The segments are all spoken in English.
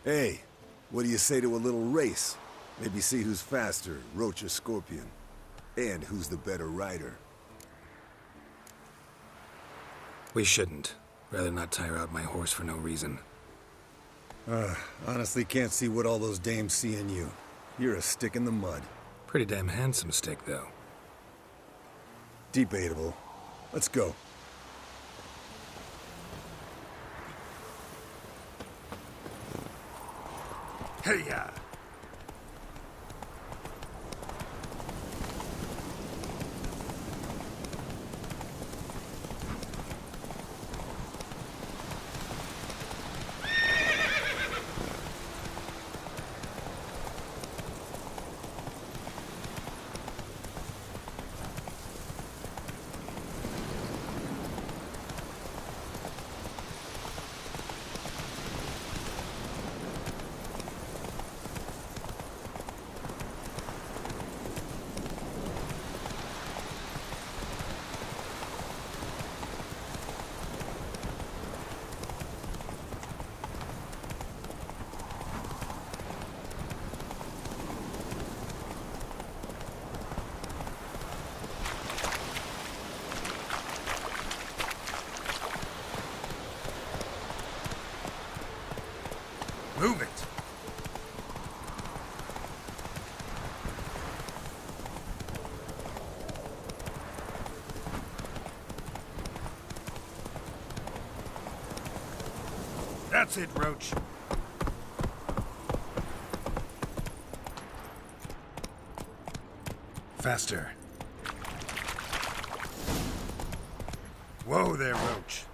Hey, what do you say to a little race? Maybe see who's faster, Roach or Scorpion. And who's the better rider. We shouldn't. Rather not tire out my horse for no reason. Honestly can't see what all those dames see in you. You're a stick in the mud. Pretty damn handsome stick, though. Debatable. Let's go. Hey-ya! Move it! That's it, Roach. Faster. Whoa there, Roach.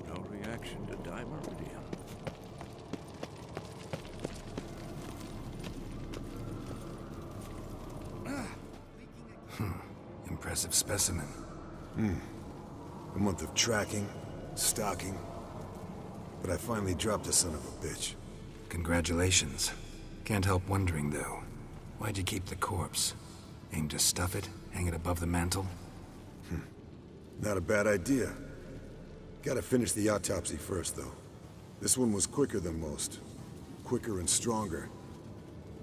No reaction to Dimeridium. Impressive specimen. A month of tracking, stalking. But I finally dropped the son of a bitch. Congratulations. Can't help wondering, though. Why'd you keep the corpse? Aim to stuff it? Hang it above the mantle? Not a bad idea. Gotta finish the autopsy first, though. This one was quicker than most. Quicker and stronger.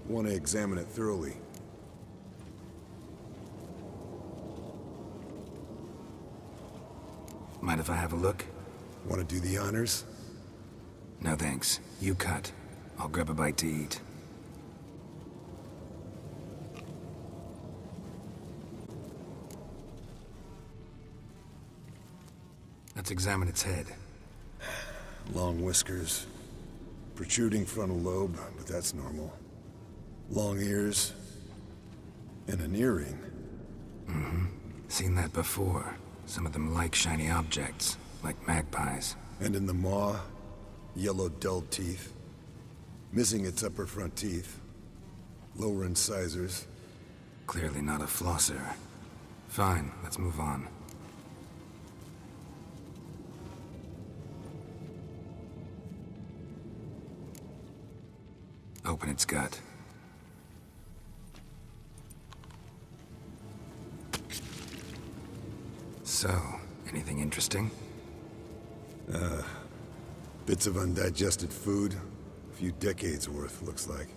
Want to examine it thoroughly. Mind if I have a look? Want to do the honors? No thanks. You cut. I'll grab a bite to eat. Let's examine its head. Long whiskers. Protruding frontal lobe, but that's normal. Long ears. And an earring. Seen that before. Some of them like shiny objects, like magpies. And in the maw, yellow dull teeth. Missing its upper front teeth. Lower incisors. Clearly not a flosser. Fine, let's move on. Open its gut. So, anything interesting? Bits of undigested food. A few decades worth, looks like.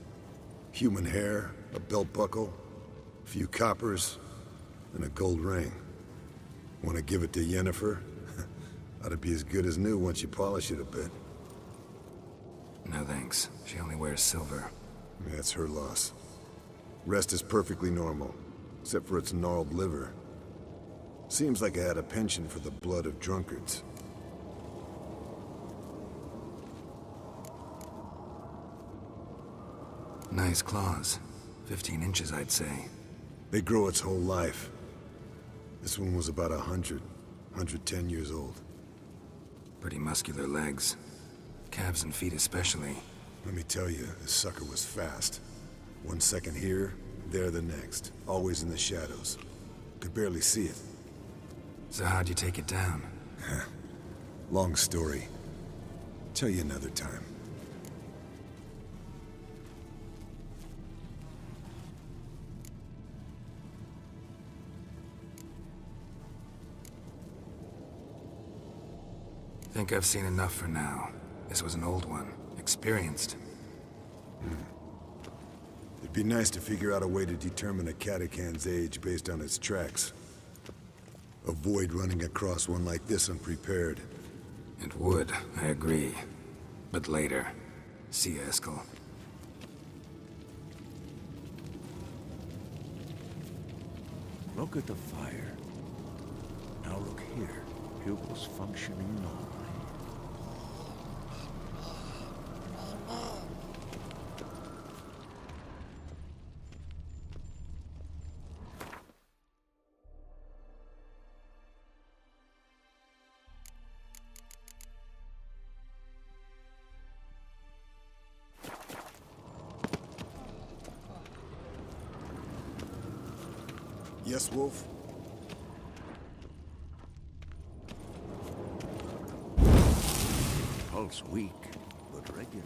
Human hair, a belt buckle, a few coppers, and a gold ring. Want to give it to Yennefer? Ought to be as good as new once you polish it a bit. No thanks. She only wears silver. That's her loss. Rest is perfectly normal, except for its gnarled liver. Seems like I had a penchant for the blood of drunkards. Nice claws. 15 inches, I'd say. They grow its whole life. This one was about 110 years old. Pretty muscular legs. Calves and feet especially. Let me tell you, this sucker was fast. 1 second here, there the next. Always in the shadows. Could barely see it. So how'd you take it down? Long story. Tell you another time. Think I've seen enough for now. This was an old one. Experienced. It'd be nice to figure out a way to determine a Katakan's age based on its tracks. Avoid running across one like this unprepared. It would, I agree. But later. See you, Eskel. Look at the fire. Now look here. Pupils functioning normally. Yes, Wolf? Pulse weak, but regular.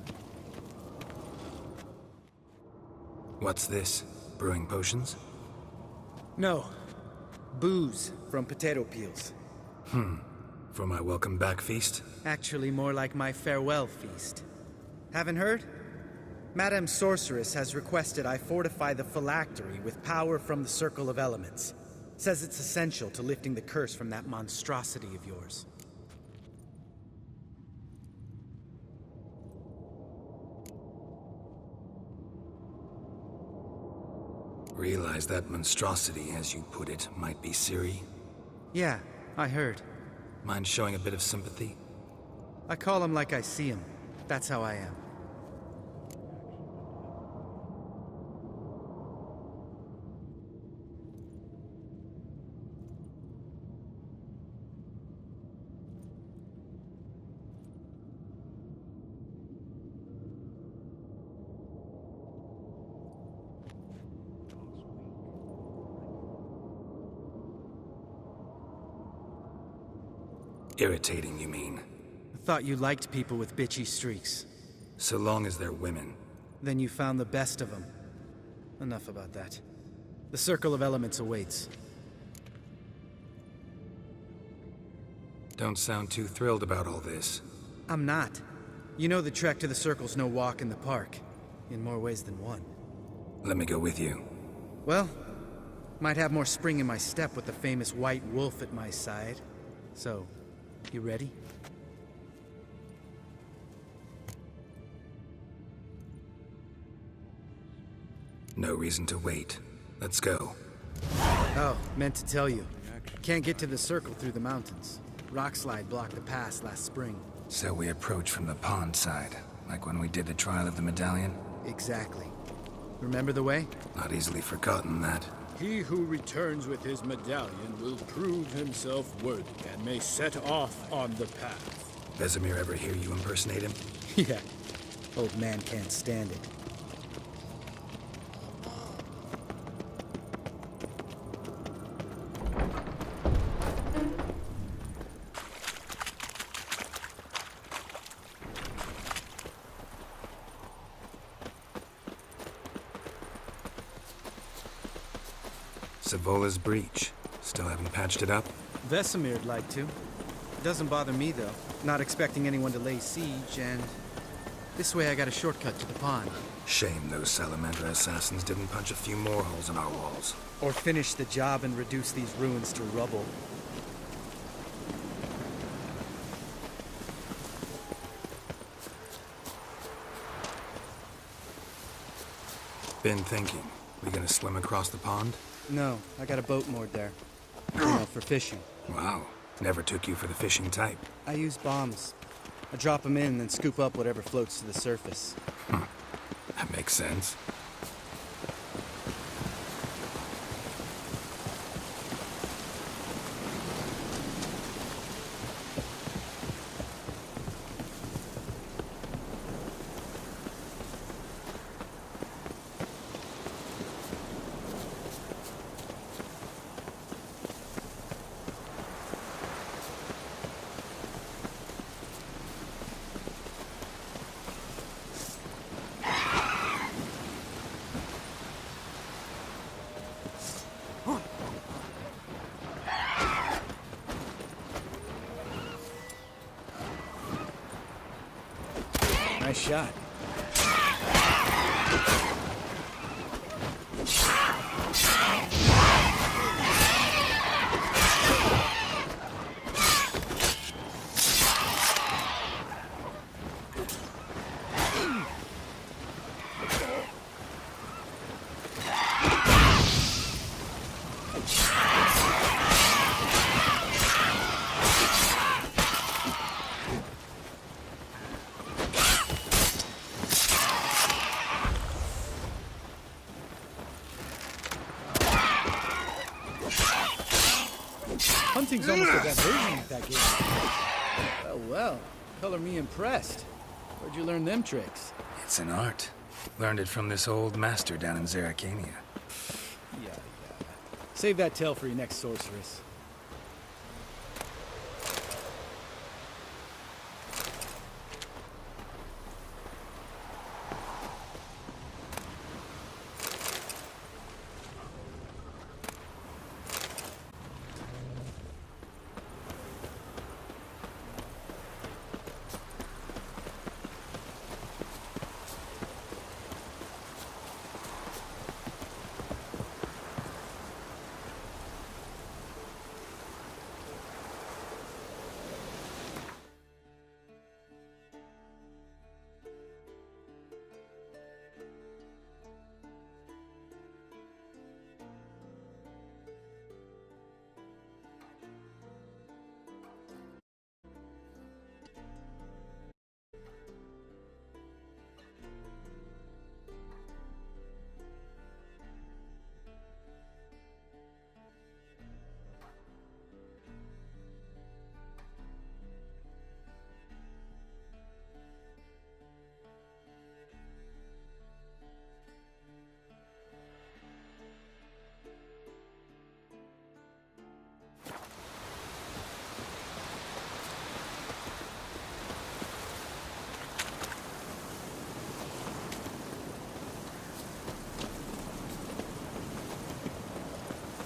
What's this? Brewing potions? No. Booze from potato peels. For my welcome back feast? Actually more like my farewell feast. Haven't heard? Madame Sorceress has requested I fortify the phylactery with power from the Circle of Elements. Says it's essential to lifting the curse from that monstrosity of yours. Realize that monstrosity, as you put it, might be Ciri? Yeah, I heard. Mind showing a bit of sympathy? I call him like I see him. That's how I am. Irritating, you mean? I thought you liked people with bitchy streaks. So long as they're women. Then you found the best of them. Enough about that. The Circle of Elements awaits. Don't sound too thrilled about all this. I'm not. You know the trek to the Circle's no walk in the park. In more ways than one. Let me go with you. Well, might have more spring in my step with the famous White Wolf at my side. So, you ready? No reason to wait. Let's go. Oh, meant to tell you. Can't get to the Circle through the mountains. Rockslide blocked the pass last spring. So we approach from the pond side, like when we did the trial of the medallion? Exactly. Remember the way? Not easily forgotten, that. He who returns with his medallion will prove himself worthy and may set off on the path. Vesemir ever hear you impersonate him? Yeah. Old man can't stand it. Savola's breach. Still haven't patched it up? Vesemir'd like to. Doesn't bother me, though. Not expecting anyone to lay siege, and this way I got a shortcut to the pond. Shame those Salamandra assassins didn't punch a few more holes in our walls. Or finish the job and reduce these ruins to rubble. Been thinking. We gonna swim across the pond? No, I got a boat moored there. You know, for fishing. Wow. Never took you for the fishing type. I use bombs. I drop them in and then scoop up whatever floats to the surface. That makes sense. Nice shot. Hunting's almost a diversion at that game. Well, well. Color me impressed. Where'd you learn them tricks? It's an art. Learned it from this old master down in Zerrikania. Yeah. Save that tale for your next sorceress.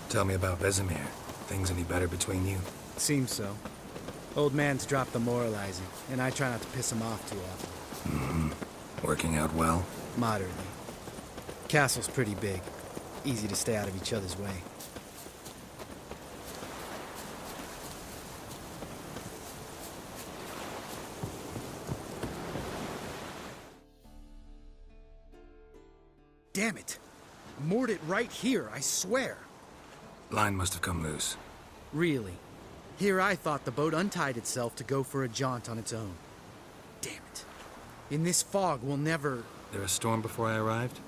Tell me about Vesemir. Things any better between you? Seems so. Old man's dropped the moralizing, and I try not to piss him off too often. Working out well? Moderately. Castle's pretty big. Easy to stay out of each other's way. Damn it! Moored it right here, I swear! Line must have come loose. Really? Here I thought the boat untied itself to go for a jaunt on its own. Damn it. In this fog, we'll never... There a storm before I arrived?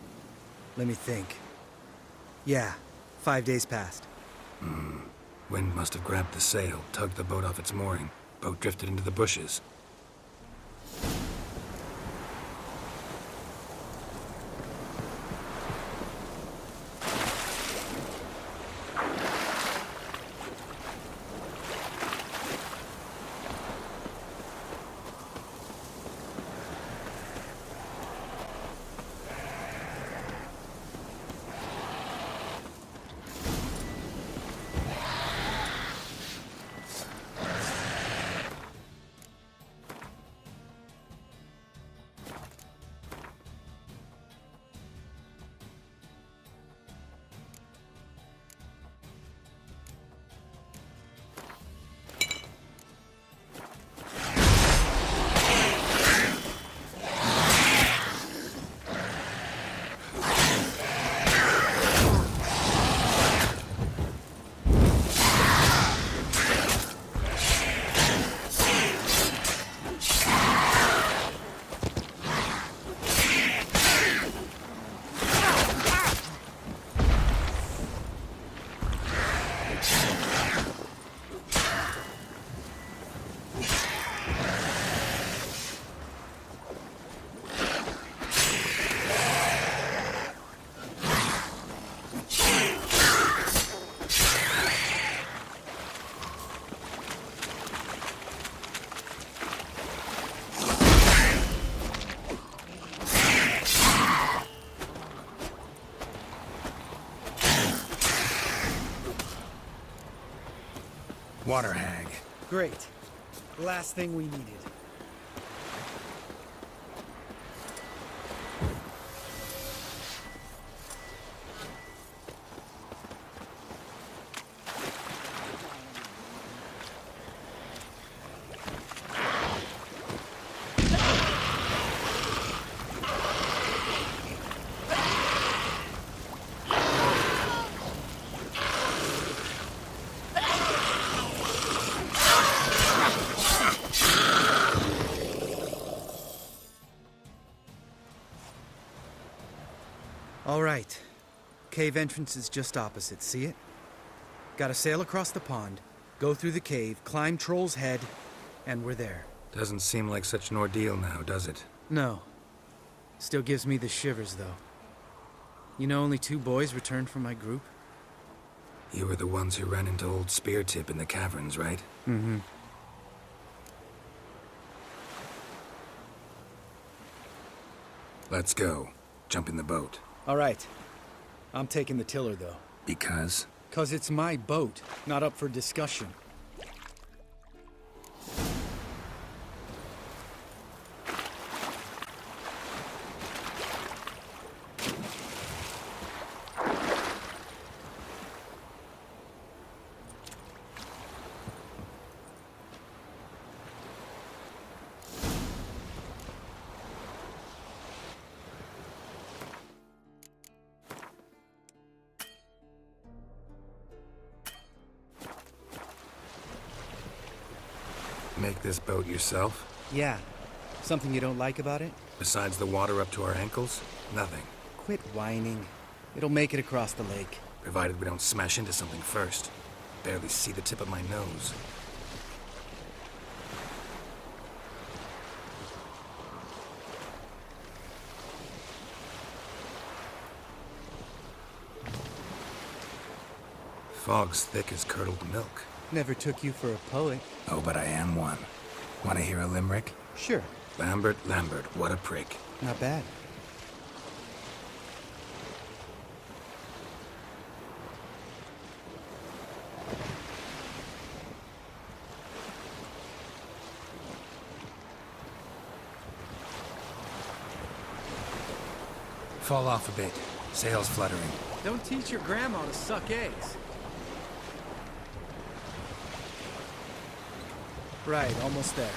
Let me think. Yeah, 5 days passed. Wind must have grabbed the sail, tugged the boat off its mooring. Boat drifted into the bushes. Water hag. Great. Last thing we needed. All right. Cave entrance is just opposite, see it? Gotta sail across the pond, go through the cave, climb Troll's Head, and we're there. Doesn't seem like such an ordeal now, does it? No. Still gives me the shivers, though. You know only 2 boys returned from my group? You were the ones who ran into old Speartip in the caverns, right? Mm-hmm. Let's go. Jump in the boat. All right. I'm taking the tiller, though. Because? 'Cause it's my boat, not up for discussion. Make this boat yourself? Yeah. Something you don't like about it? Besides the water up to our ankles? Nothing. Quit whining. It'll make it across the lake. Provided we don't smash into something first. Barely see the tip of my nose. Fog's thick as curdled milk. Never took you for a poet. Oh, but I am one. Want to hear a limerick? Sure. Lambert, Lambert, what a prick. Not bad. Fall off a bit. Sails fluttering. Don't teach your grandma to suck eggs. Right, almost there.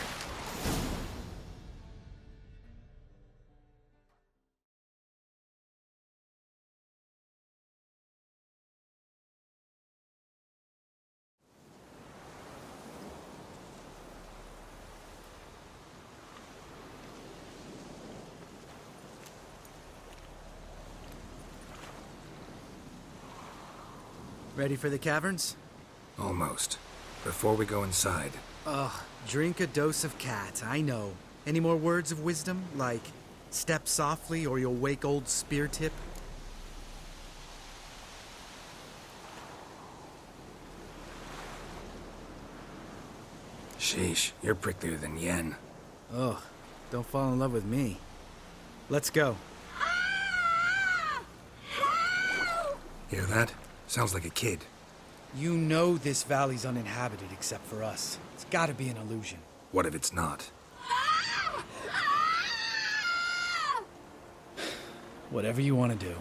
Ready for the caverns? Almost. Before we go inside, Ugh, drink a dose of cat, I know. Any more words of wisdom? Like, step softly or you'll wake old Speartip? sheesh, you're pricklier than Yen. Ugh, don't fall in love with me. Let's go. Hear that? Sounds like a kid. You know this valley's uninhabited except for us. It's gotta be an illusion. What if it's not? Whatever you want to do.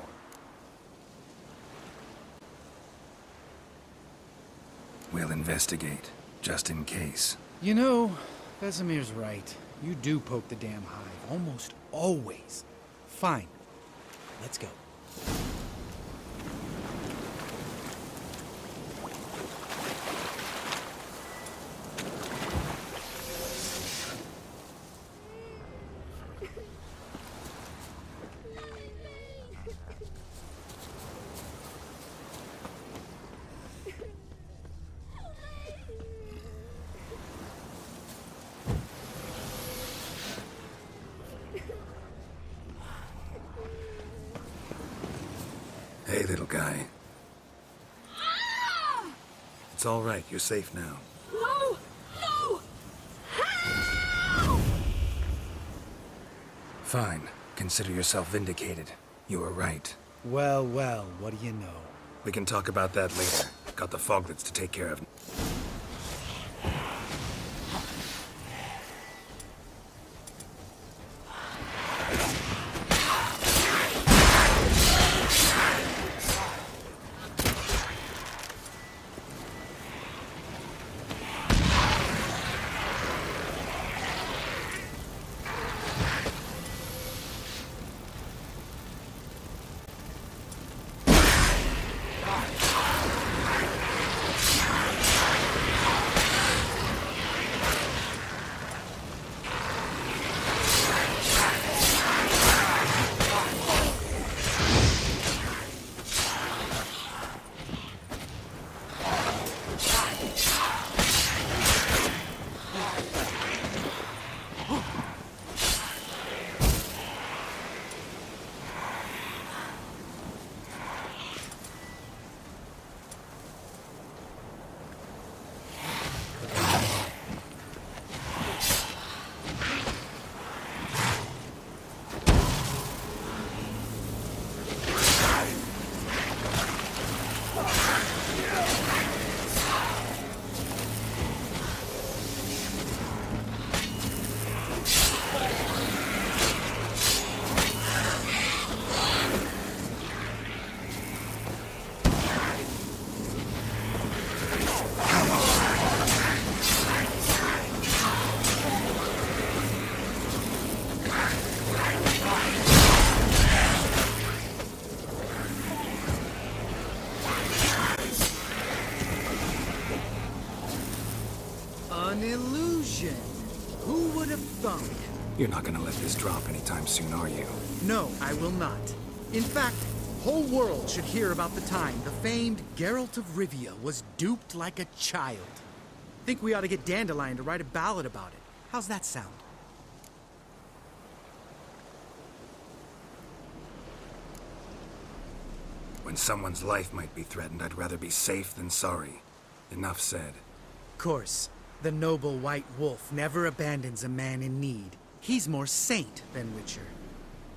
We'll investigate, just in case. You know, Vesemir's right. You do poke the damn hive, almost always. Fine. Let's go. Hey, little guy. It's all right. You're safe now. No! No! Fine. Consider yourself vindicated. You were right. Well, well, what do you know? We can talk about that later. Got the foglets to take care of. thumb. You're not gonna let this drop anytime soon, are you? No, I will not. In fact, whole world should hear about the time the famed Geralt of Rivia was duped like a child. Think we ought to get Dandelion to write a ballad about it. How's that sound? When someone's life might be threatened, I'd rather be safe than sorry. Enough said. Of course, the noble white wolf never abandons a man in need. He's more saint than Witcher.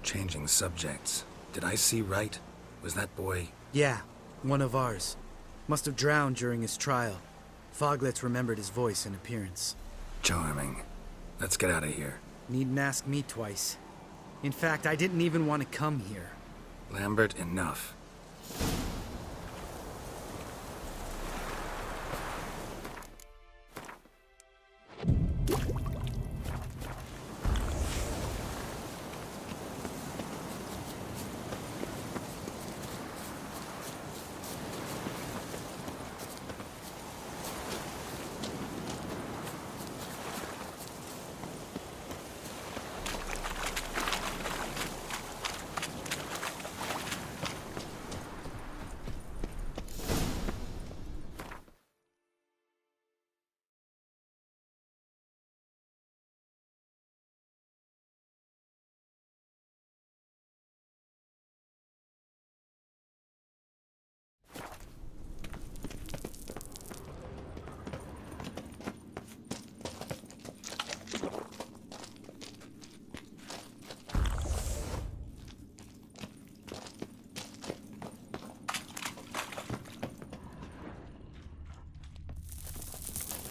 Changing subjects. Did I see right? Was that boy... Yeah, one of ours. Must have drowned during his trial. Foglets remembered his voice and appearance. Charming. Let's get out of here. Needn't ask me twice. In fact, I didn't even want to come here. Lambert, enough.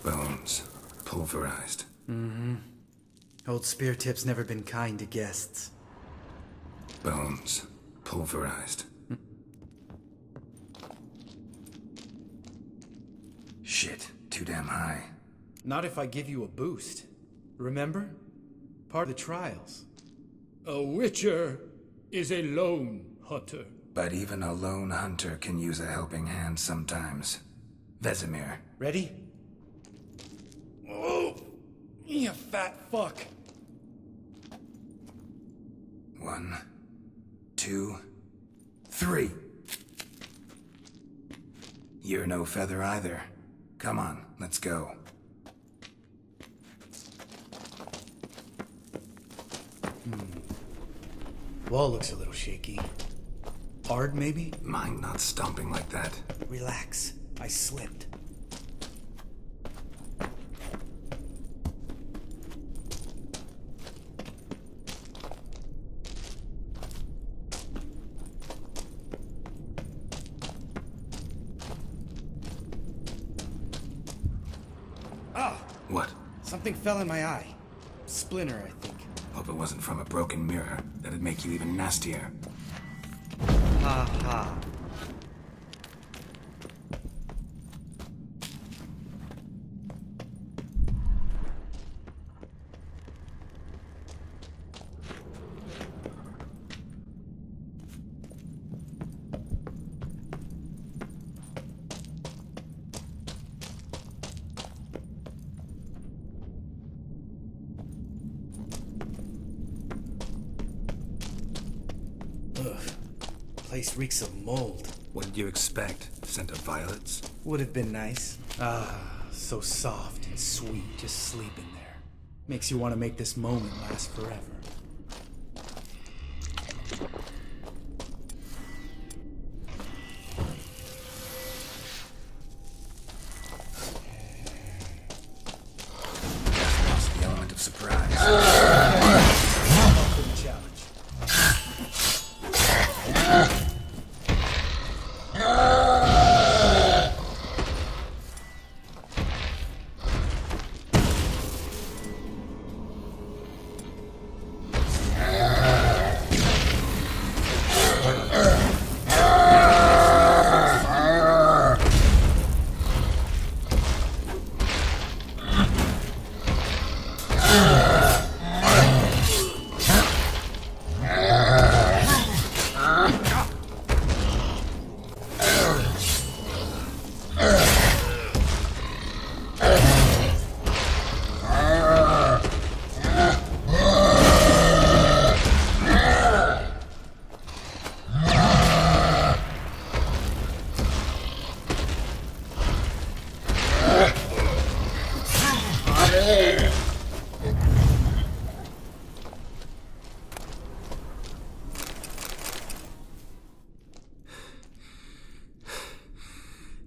Bones. Pulverized. Old Spear Tip's never been kind to guests. Bones. Pulverized. Shit. Too damn high. Not if I give you a boost. Remember? Part of the trials. A Witcher is a lone hunter. But even a lone hunter can use a helping hand sometimes. Vesemir. Ready? Oh! You fat fuck! 1, 2, 3. You're no feather either. Come on, let's go. Wall looks a little shaky. Hard, maybe? Mind not stomping like that. Relax. I slipped. What? Something fell in my eye. Splinter, I think. Hope it wasn't from a broken mirror. That'd make you even nastier. Ha ha. Place reeks of mold. What did you expect? Scent of violets? Would have been nice. Ah, so soft and sweet, just sleeping there. Makes you want to make this moment last forever. Lost the element of surprise. Welcome challenge.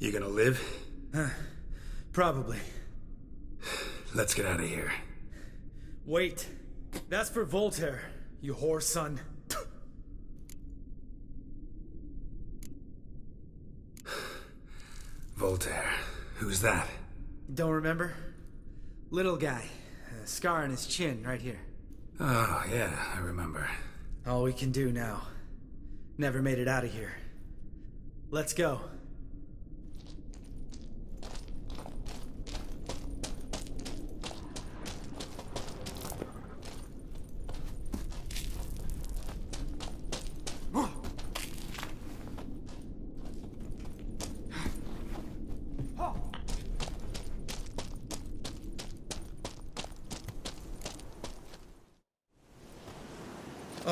You gonna live? Probably. Let's get out of here. Wait. That's for Voltaire, you whore son. Voltaire. Who's that? Don't remember? Little guy. A scar on his chin, right here. Oh, yeah, I remember. All we can do now. Never made it out of here. Let's go.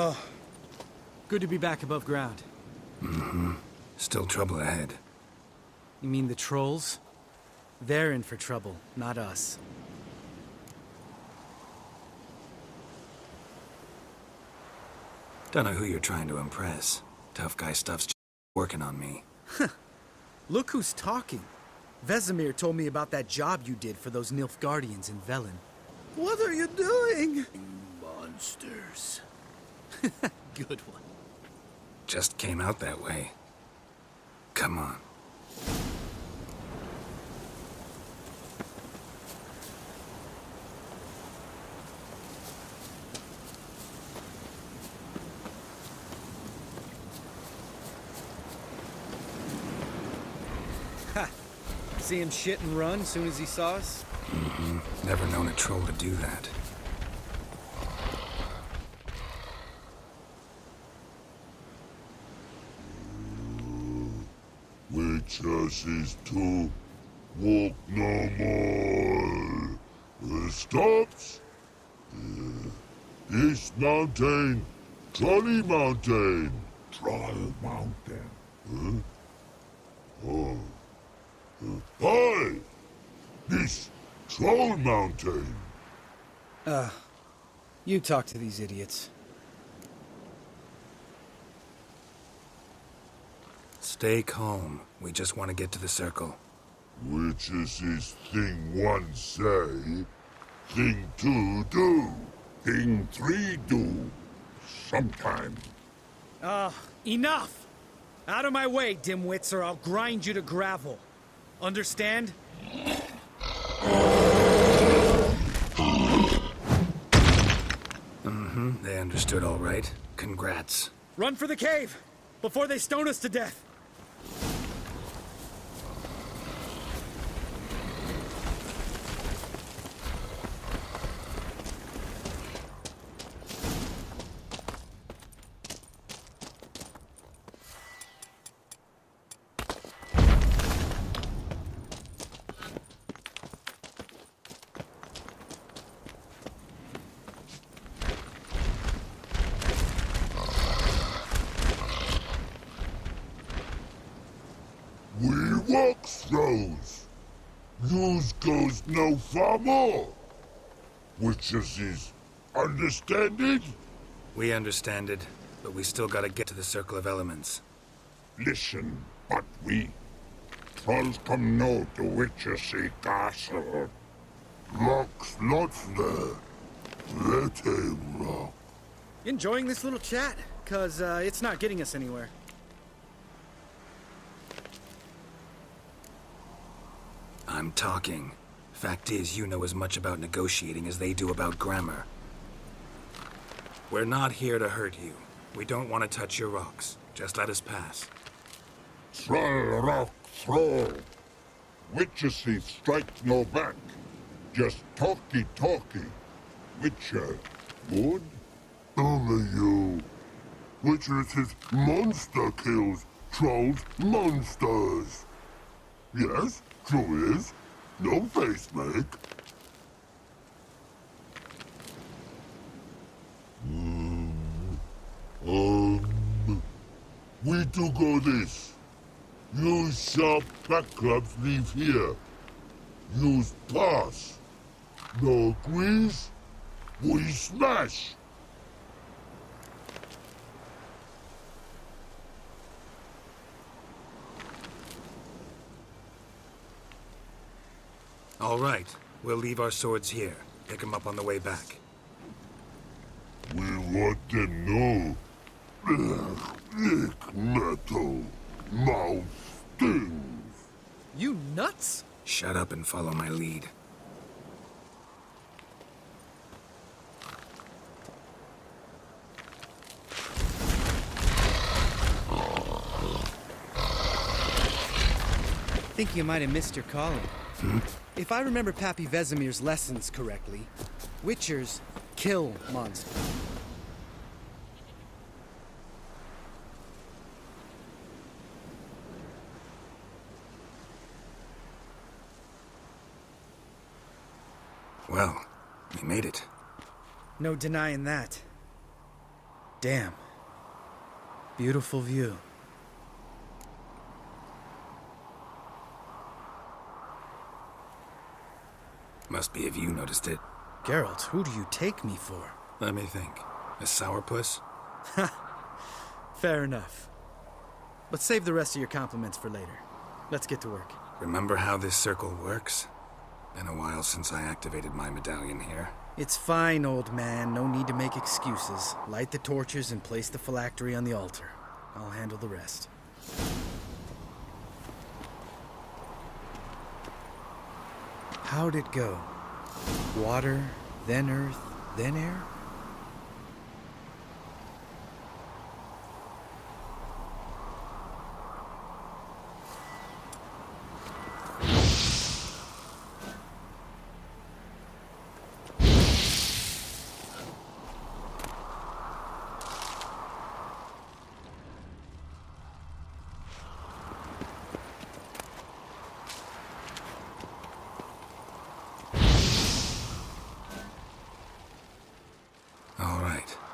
Oh, good to be back above ground. Still trouble ahead. You mean the trolls? They're in for trouble, not us. Don't know who you're trying to impress. Tough guy stuff's just working on me. Look who's talking. Vesemir told me about that job you did for those Nilfgaardians in Velen. What are you doing? Monsters. Good one. Just came out that way. Come on. Ha! See him shit and run as soon as he saw us? Never known a troll to do that. Witches is to walk no more. Stops. East Mountain, Trolley Mountain. Troll Mountain. Hi! This Troll Mountain. You talk to these idiots. Stay calm. We just want to get to the circle. Witches is thing one say, thing two do, thing three do. Sometime. Enough! Out of my way, dimwits, or I'll grind you to gravel. Understand? They understood all right. Congrats. Run for the cave! Before they stone us to death! We walk throws. News goes no far more. Witches is understanding? We understand it, but we still gotta get to the Circle of Elements. Listen, but we trolls come no to Witchessy Castle. Rock's lots there. Let him rock. Enjoying this little chat? Cause, it's not getting us anywhere. I'm talking. Fact is, you know as much about negotiating as they do about grammar. We're not here to hurt you. We don't want to touch your rocks. Just let us pass. Troll rock throw. Witchessy strike no back. Just talky. Witcher, good? Only you. Witchess's monster kills trolls monsters. Yes, true is. No face make. We do go this. Use sharp back clubs leave here. Use pass. No agrees? We smash. All right. We'll leave our swords here. Pick them up on the way back. We want them know. Lick metal. Mouth stings. You nuts? Shut up and follow my lead. Think you might have missed your calling. If I remember Pappy Vesemir's lessons correctly, Witchers kill monsters. Well, we made it. No denying that. Damn. Beautiful view. Must be if you noticed it. Geralt, who do you take me for? Let me think. A sourpuss? Fair enough. But save the rest of your compliments for later. Let's get to work. Remember how this circle works? Been a while since I activated my medallion here. It's fine, old man. No need to make excuses. Light the torches and place the phylactery on the altar. I'll handle the rest. How'd it go? Water, then earth, then air?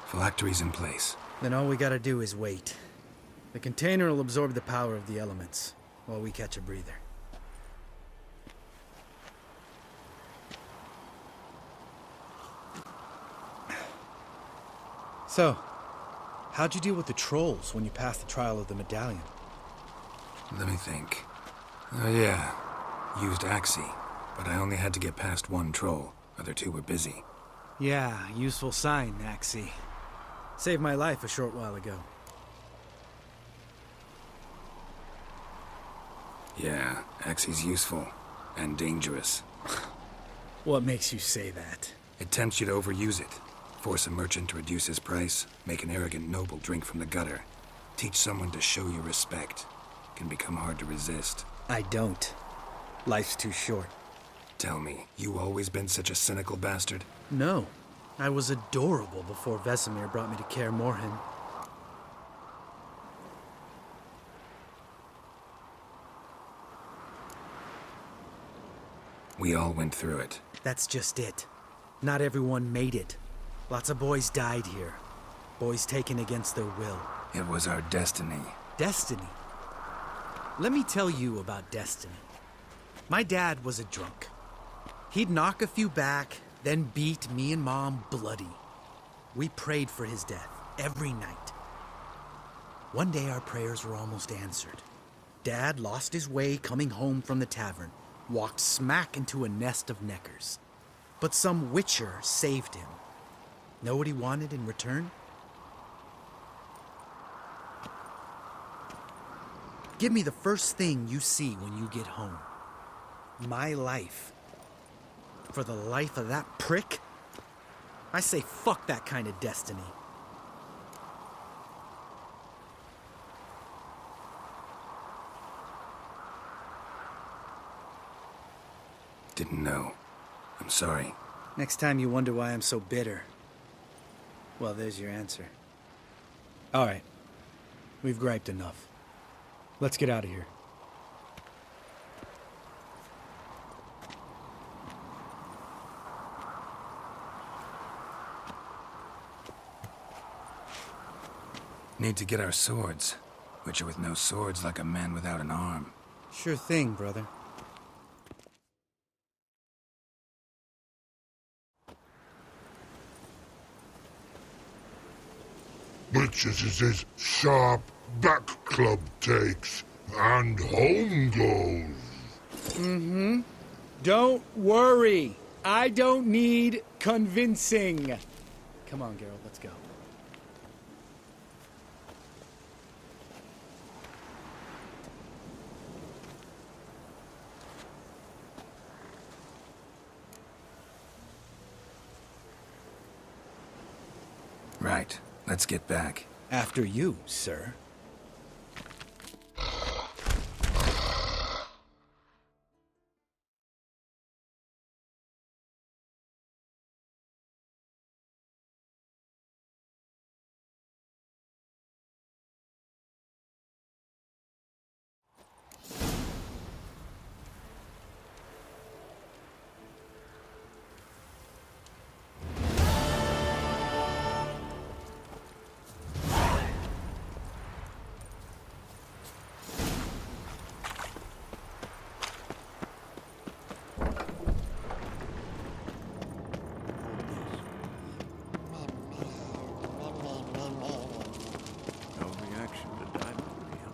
Phylactery's in place. Then all we gotta do is wait. The container will absorb the power of the elements, while we catch a breather. So, how'd you deal with the trolls when you passed the trial of the medallion? Let me think. Oh yeah, used Axii, but I only had to get past one troll. Other two were busy. Yeah, useful sign, Axii. Saved my life a short while ago. Yeah, Axii's useful. And dangerous. What makes you say that? It tempts you to overuse it. Force a merchant to reduce his price. Make an arrogant noble drink from the gutter. Teach someone to show you respect. Can become hard to resist. I don't. Life's too short. Tell me, you always been such a cynical bastard? No. I was adorable before Vesemir brought me to Kaer Morhen. We all went through it. That's just it. Not everyone made it. Lots of boys died here. Boys taken against their will. It was our destiny. Destiny? Let me tell you about destiny. My dad was a drunk. He'd knock a few back, then beat me and Mom bloody. We prayed for his death every night. One day our prayers were almost answered. Dad lost his way coming home from the tavern, walked smack into a nest of neckers. But some witcher saved him. Know what he wanted in return? Give me the first thing you see when you get home. My life. For the life of that prick? I say fuck that kind of destiny. Didn't know. I'm sorry. Next time you wonder why I'm so bitter, well, there's your answer. All right. We've griped enough. Let's get out of here. Need to get our swords. Witcher with no swords like a man without an arm. Sure thing, brother. Witches is his sharp back club takes, and home goes. Don't worry. I don't need convincing. Come on, Geralt, let's go. Right. Let's get back. After you, sir. No reaction to diamond reveal.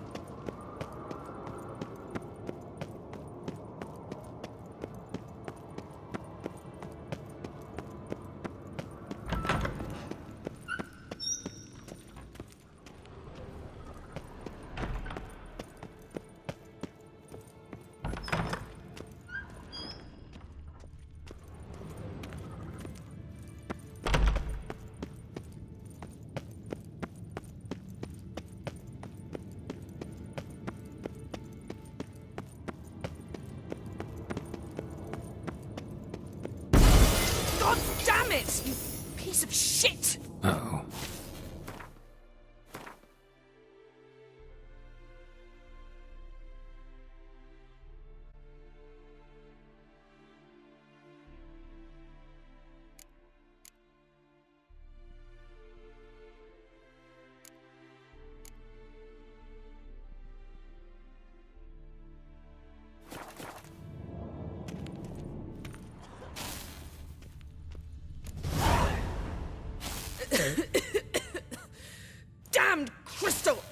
God damn it! You piece of shit! Uh-oh. Damned crystal!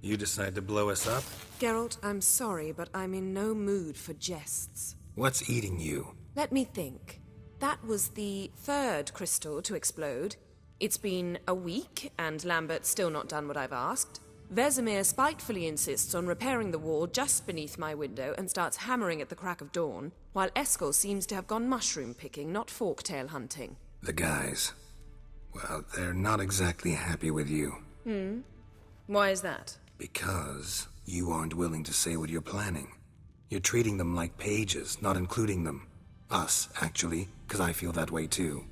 You decide to blow us up? Geralt, I'm sorry, but I'm in no mood for jests. What's eating you? Let me think. That was the third crystal to explode. It's been a week, and Lambert's still not done what I've asked. Vesemir spitefully insists on repairing the wall just beneath my window and starts hammering at the crack of dawn, while Eskel seems to have gone mushroom picking, not forktail hunting. The guys. Well, they're not exactly happy with you. Why is that? Because you aren't willing to say what you're planning. You're treating them like pages, not including them. Us, actually, because I feel that way too.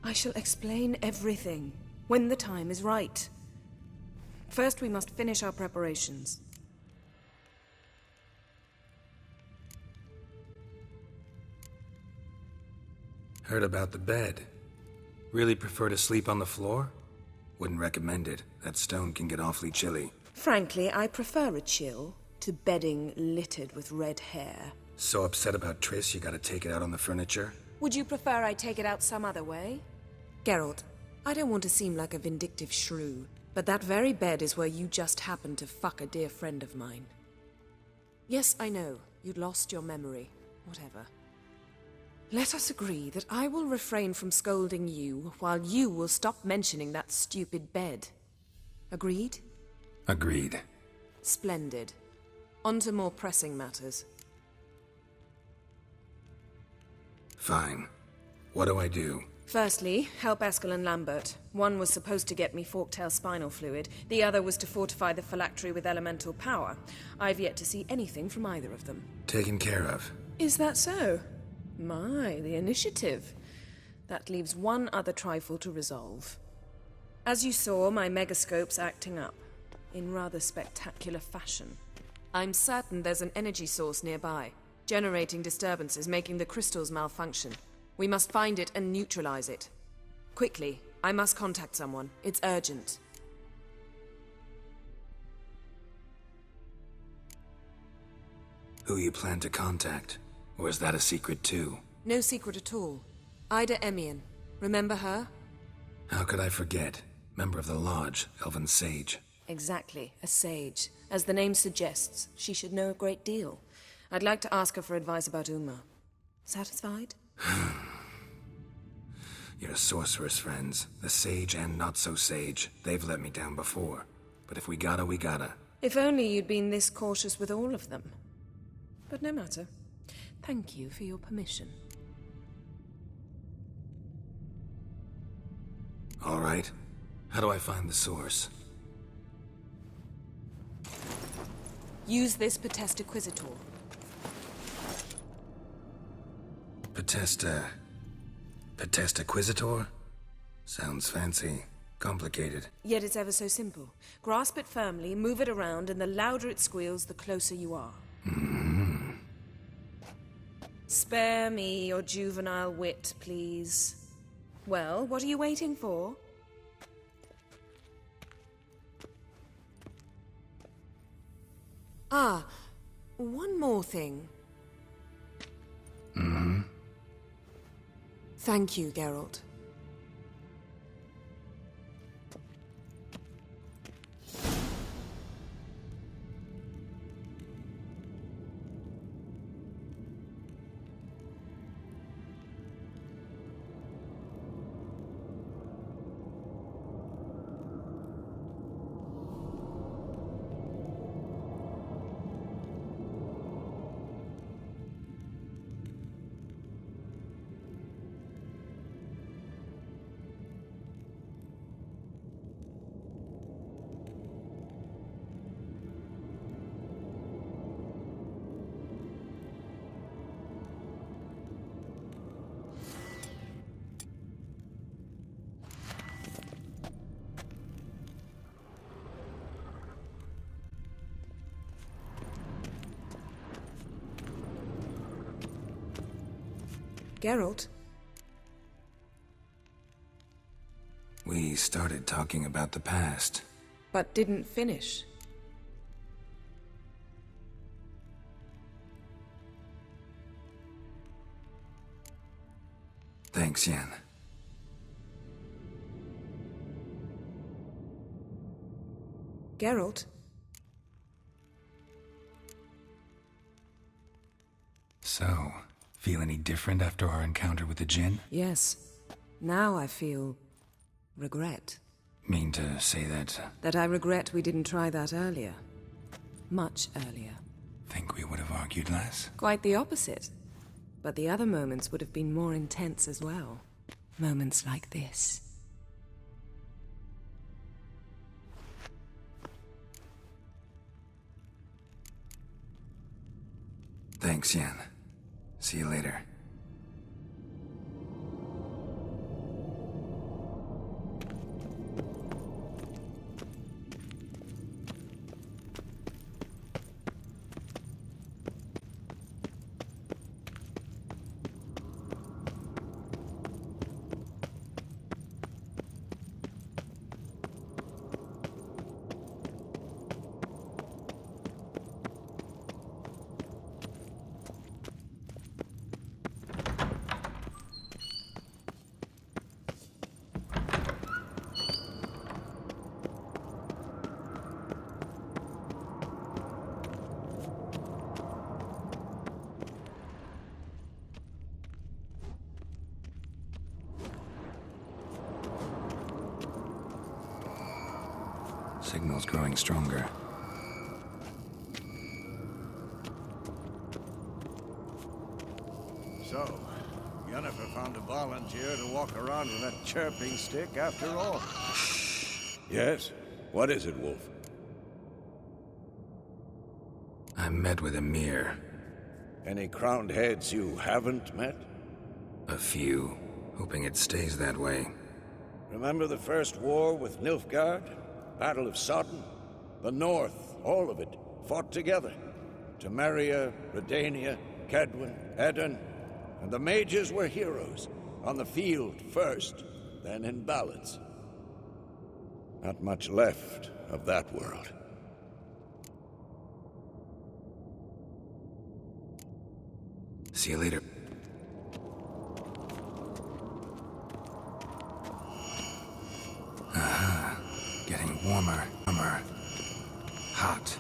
I shall explain everything when the time is right. First, we must finish our preparations. Heard about the bed. Really prefer to sleep on the floor? Wouldn't recommend it. That stone can get awfully chilly. Frankly, I prefer a chill to bedding littered with red hair. So upset about Triss you gotta take it out on the furniture? Would you prefer I take it out some other way? Geralt, I don't want to seem like a vindictive shrew, but that very bed is where you just happened to fuck a dear friend of mine. Yes, I know, you'd lost your memory. Whatever. Let us agree that I will refrain from scolding you, while you will stop mentioning that stupid bed. Agreed? Agreed. Splendid. On to more pressing matters. Fine. What do I do? Firstly, help Eskel and Lambert. One was supposed to get me forktail spinal fluid, the other was to fortify the phylactery with elemental power. I've yet to see anything from either of them. Taken care of. Is that so? My, the initiative. That leaves one other trifle to resolve. As you saw, my megascope's acting up, in rather spectacular fashion. I'm certain there's an energy source nearby, generating disturbances, making the crystals malfunction. We must find it and neutralize it. Quickly, I must contact someone. It's urgent. Who you plan to contact? Or is that a secret too? No secret at all. Ida Emian. Remember her? How could I forget? Member of the Lodge, Elven Sage. Exactly, a sage. As the name suggests, she should know a great deal. I'd like to ask her for advice about Uma. Satisfied? Your sorceress friends, the sage and not-so-sage, they've let me down before. But if we gotta, we gotta. If only you'd been this cautious with all of them. But no matter. Thank you for your permission. All right. How do I find the source? Use this Potesta Quisitor. Potesta Quisitor? Sounds fancy. Complicated. Yet it's ever so simple. Grasp it firmly, move it around, and the louder it squeals, the closer you are. Spare me your juvenile wit, please. Well, what are you waiting for? Ah, one more thing. Thank you, Geralt. Geralt? We started talking about the past. But didn't finish. Thanks, Yen. Geralt? So, feel any different after our encounter with the Jinn? Yes. Now I feel... regret. Mean to say that? That I regret we didn't try that earlier. Much earlier. Think we would have argued less? Quite the opposite. But the other moments would have been more intense as well. Moments like this. Thanks, Yen. See you later. Signal's growing stronger. So, Yennefer found a volunteer to walk around with that chirping stick after all. Yes? What is it, Wolf? I met with Emir. Any crowned heads you haven't met? A few. Hoping it stays that way. Remember the first war with Nilfgaard? Battle of Sodden? The North, all of it, fought together. Temeria, Redania, Kedwen, Edirn, and the mages were heroes. On the field first, then in ballads. Not much left of that world. See you later. Getting warmer. Hot.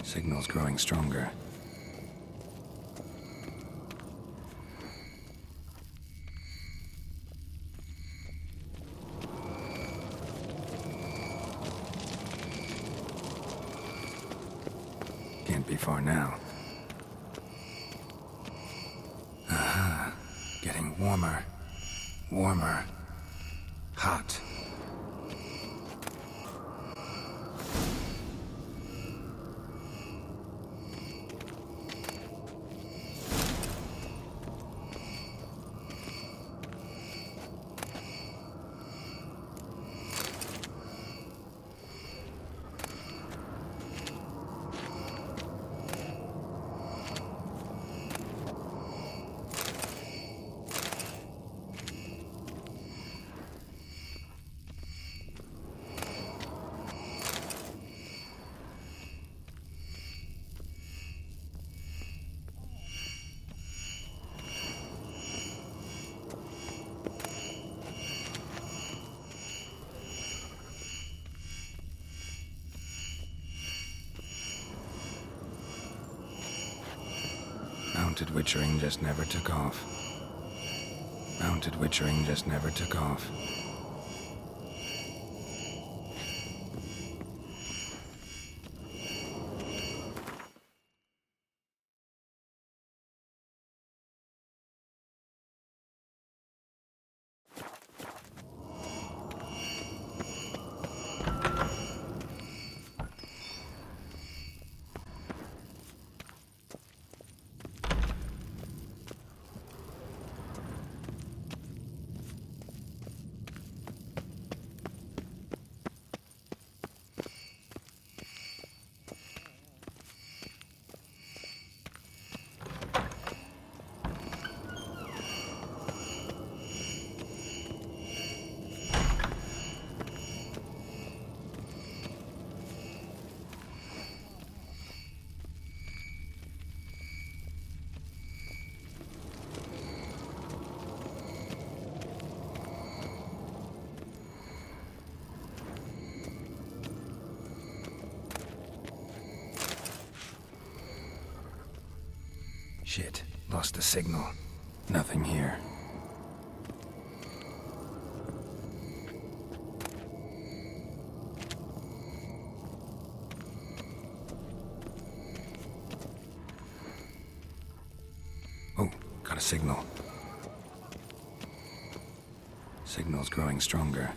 Signal's growing stronger. Can't be far now. Aha. Getting warmer. Warmer. Hot. Mounted Witchering just never took off. Mounted Witchering just never took off. Shit, lost the signal. Nothing here. Oh, got a signal. Signal's growing stronger.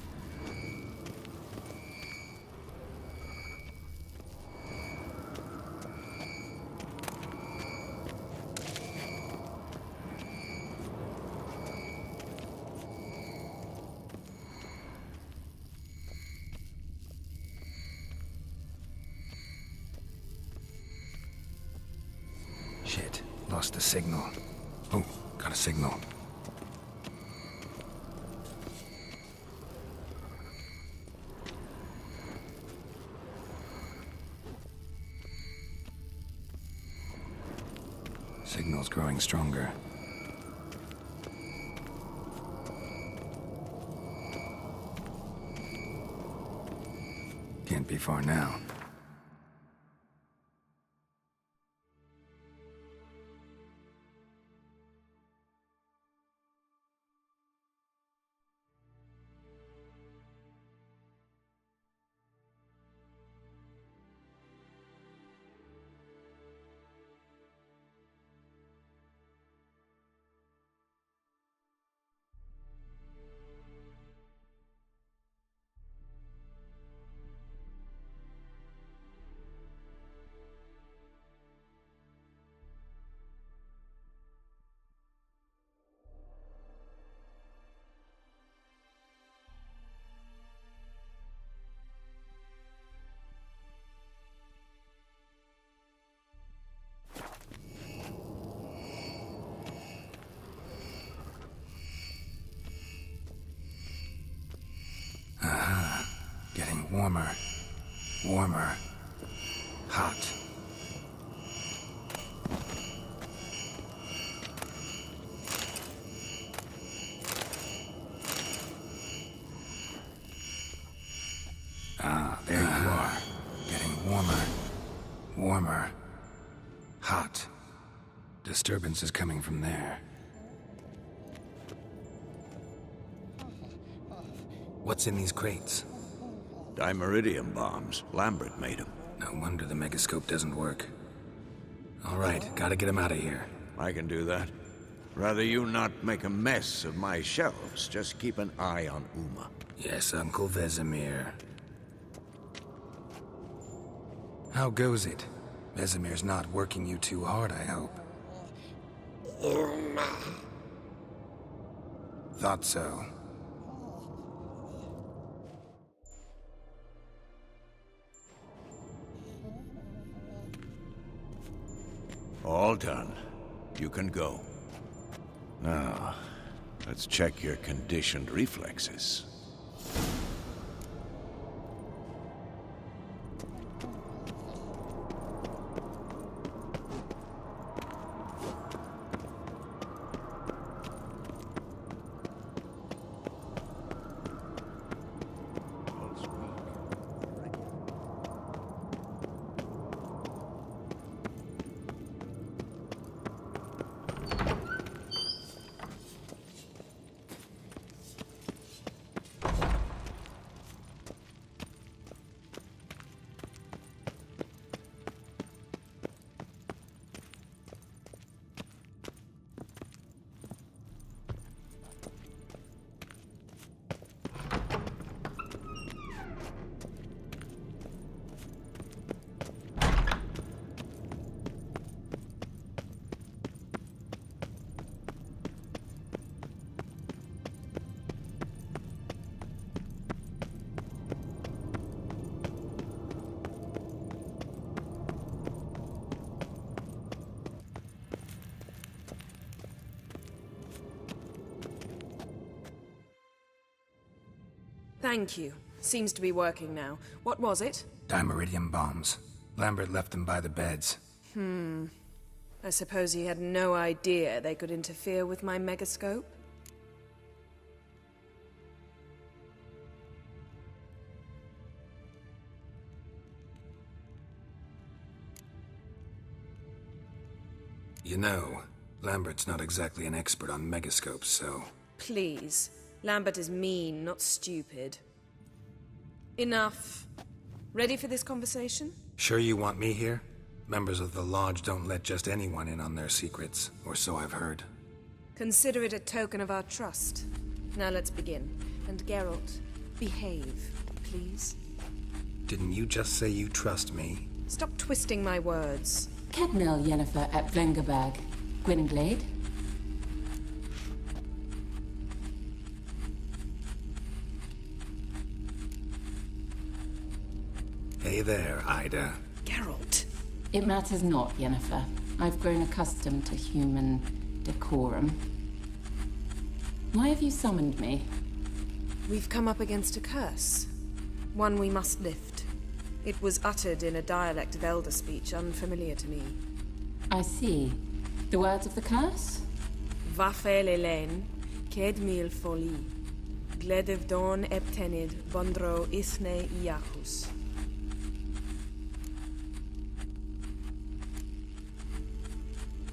Shit, lost the signal. Oh, got a signal. Signal's growing stronger. Can't be far now. Getting warmer. Warmer. Hot. Ah, there you are. Getting warmer. Warmer. Hot. Disturbance is coming from there. What's in these crates? Dimeridium bombs. Lambert made them. No wonder the megascope doesn't work. All right, gotta get him out of here. I can do that. Rather you not make a mess of my shelves. Just keep an eye on Uma. Yes, Uncle Vesemir. How goes it? Vesemir's not working you too hard, I hope. Thought so. All done. You can go. Now, let's check your conditioned reflexes. Thank you. Seems to be working now. What was it? Dimeridium bombs. Lambert left them by the beds. I suppose he had no idea they could interfere with my megascope? You know, Lambert's not exactly an expert on megascopes, so... Please. Lambert is mean, not stupid. Enough. Ready for this conversation? Sure you want me here? Members of the Lodge don't let just anyone in on their secrets, or so I've heard. Consider it a token of our trust. Now let's begin. And Geralt, behave, please. Didn't you just say you trust me? Stop twisting my words. Kednil Yennefer at Vengerberg. Gwynblade? Hey there, Ida. Geralt. It matters not, Yennefer. I've grown accustomed to human decorum. Why have you summoned me? We've come up against a curse. One we must lift. It was uttered in a dialect of Elder speech unfamiliar to me. I see. The words of the curse? Vafel Elen, Ked mil foli, Gledev don eptenid, Bondro isne iachus.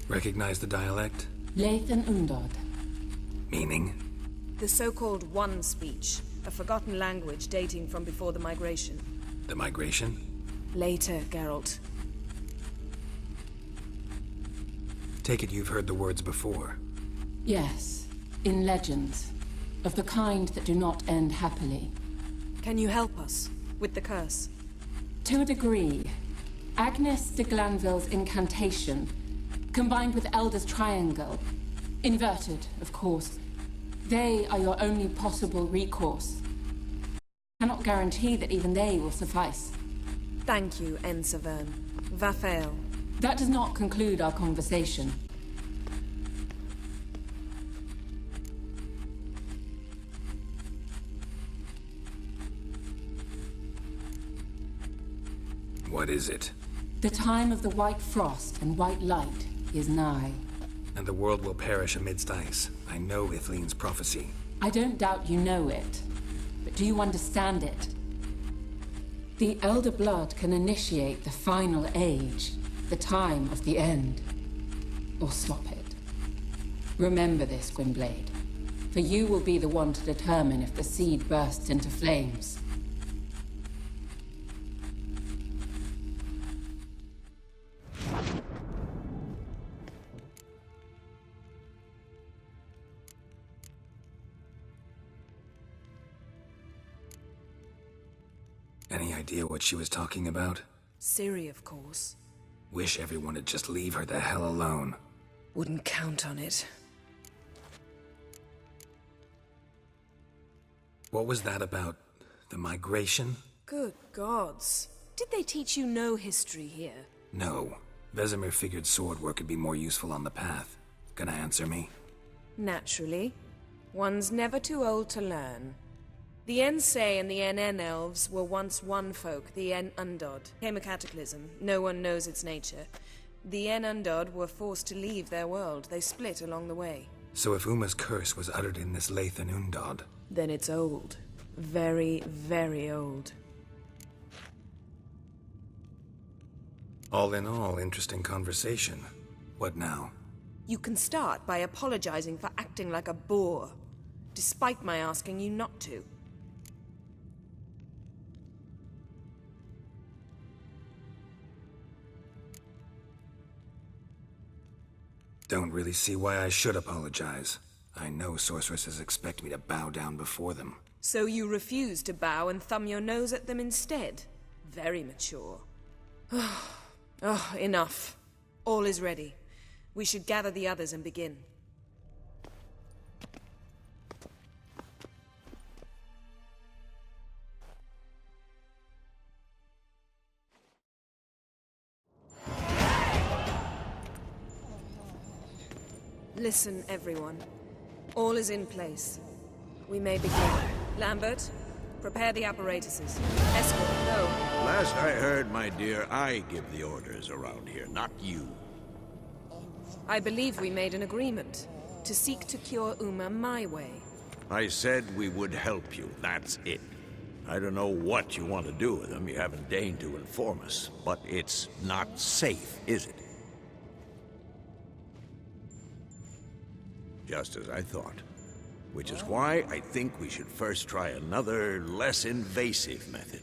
Recognize the dialect? Leith and Undod. Meaning? The so-called One speech, a forgotten language dating from before the migration. The migration? Later, Geralt. Take it you've heard the words before. Yes, in legends. Of the kind that do not end happily. Can you help us with the curse? To a degree. Agnes de Glanville's incantation, combined with Elder's triangle, inverted, of course. They are your only possible recourse. Cannot guarantee that even they will suffice. Thank you, Ensavern. Vafel. That does not conclude our conversation. What is it? The time of the white frost and white light is nigh. And the world will perish amidst ice. I know Ithleen's prophecy. I don't doubt you know it, but do you understand it? The Elder Blood can initiate the final age, the time of the end. Or stop it. Remember this, Gwynblade. For you will be the one to determine if the seed bursts into flames. Any idea what she was talking about? Ciri, of course. Wish everyone would just leave her the hell alone. Wouldn't count on it. What was that about? The migration? Good gods. Did they teach you no history here? No. Vesemir figured sword work would be more useful on the path. Gonna answer me? Naturally. One's never too old to learn. The Ensei and the NN elves were once one folk, the En Undod. Came a cataclysm. No one knows its nature. The En Undod were forced to leave their world. They split along the way. So if Uma's curse was uttered in this Lathan Undod, then it's old. Very, very old. all in all, interesting conversation. What now? You can start by apologizing for acting like a boor, despite my asking you not to. Don't really see why I should apologize. I know sorceresses expect me to bow down before them. So you refuse to bow and thumb your nose at them instead? Very mature. Oh, enough. All is ready. We should gather the others and begin. Listen, everyone. All is in place. We may begin. Lambert, prepare the apparatuses. Escort, go. Last I heard, my dear, I give the orders around here, not you. I believe we made an agreement to seek to cure Uma my way. I said we would help you, that's it. I don't know what you want to do with them, you haven't deigned to inform us, but it's not safe, is it? Just as I thought. Which is why I think we should first try another, less invasive method.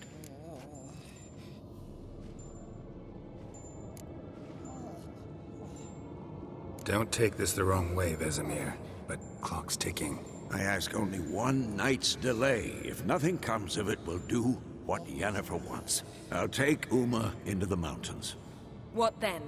Don't take this the wrong way, Vesemir, but clock's ticking. I ask only one night's delay. If nothing comes of it, we'll do what Yennefer wants. I'll take Uma into the mountains. What then?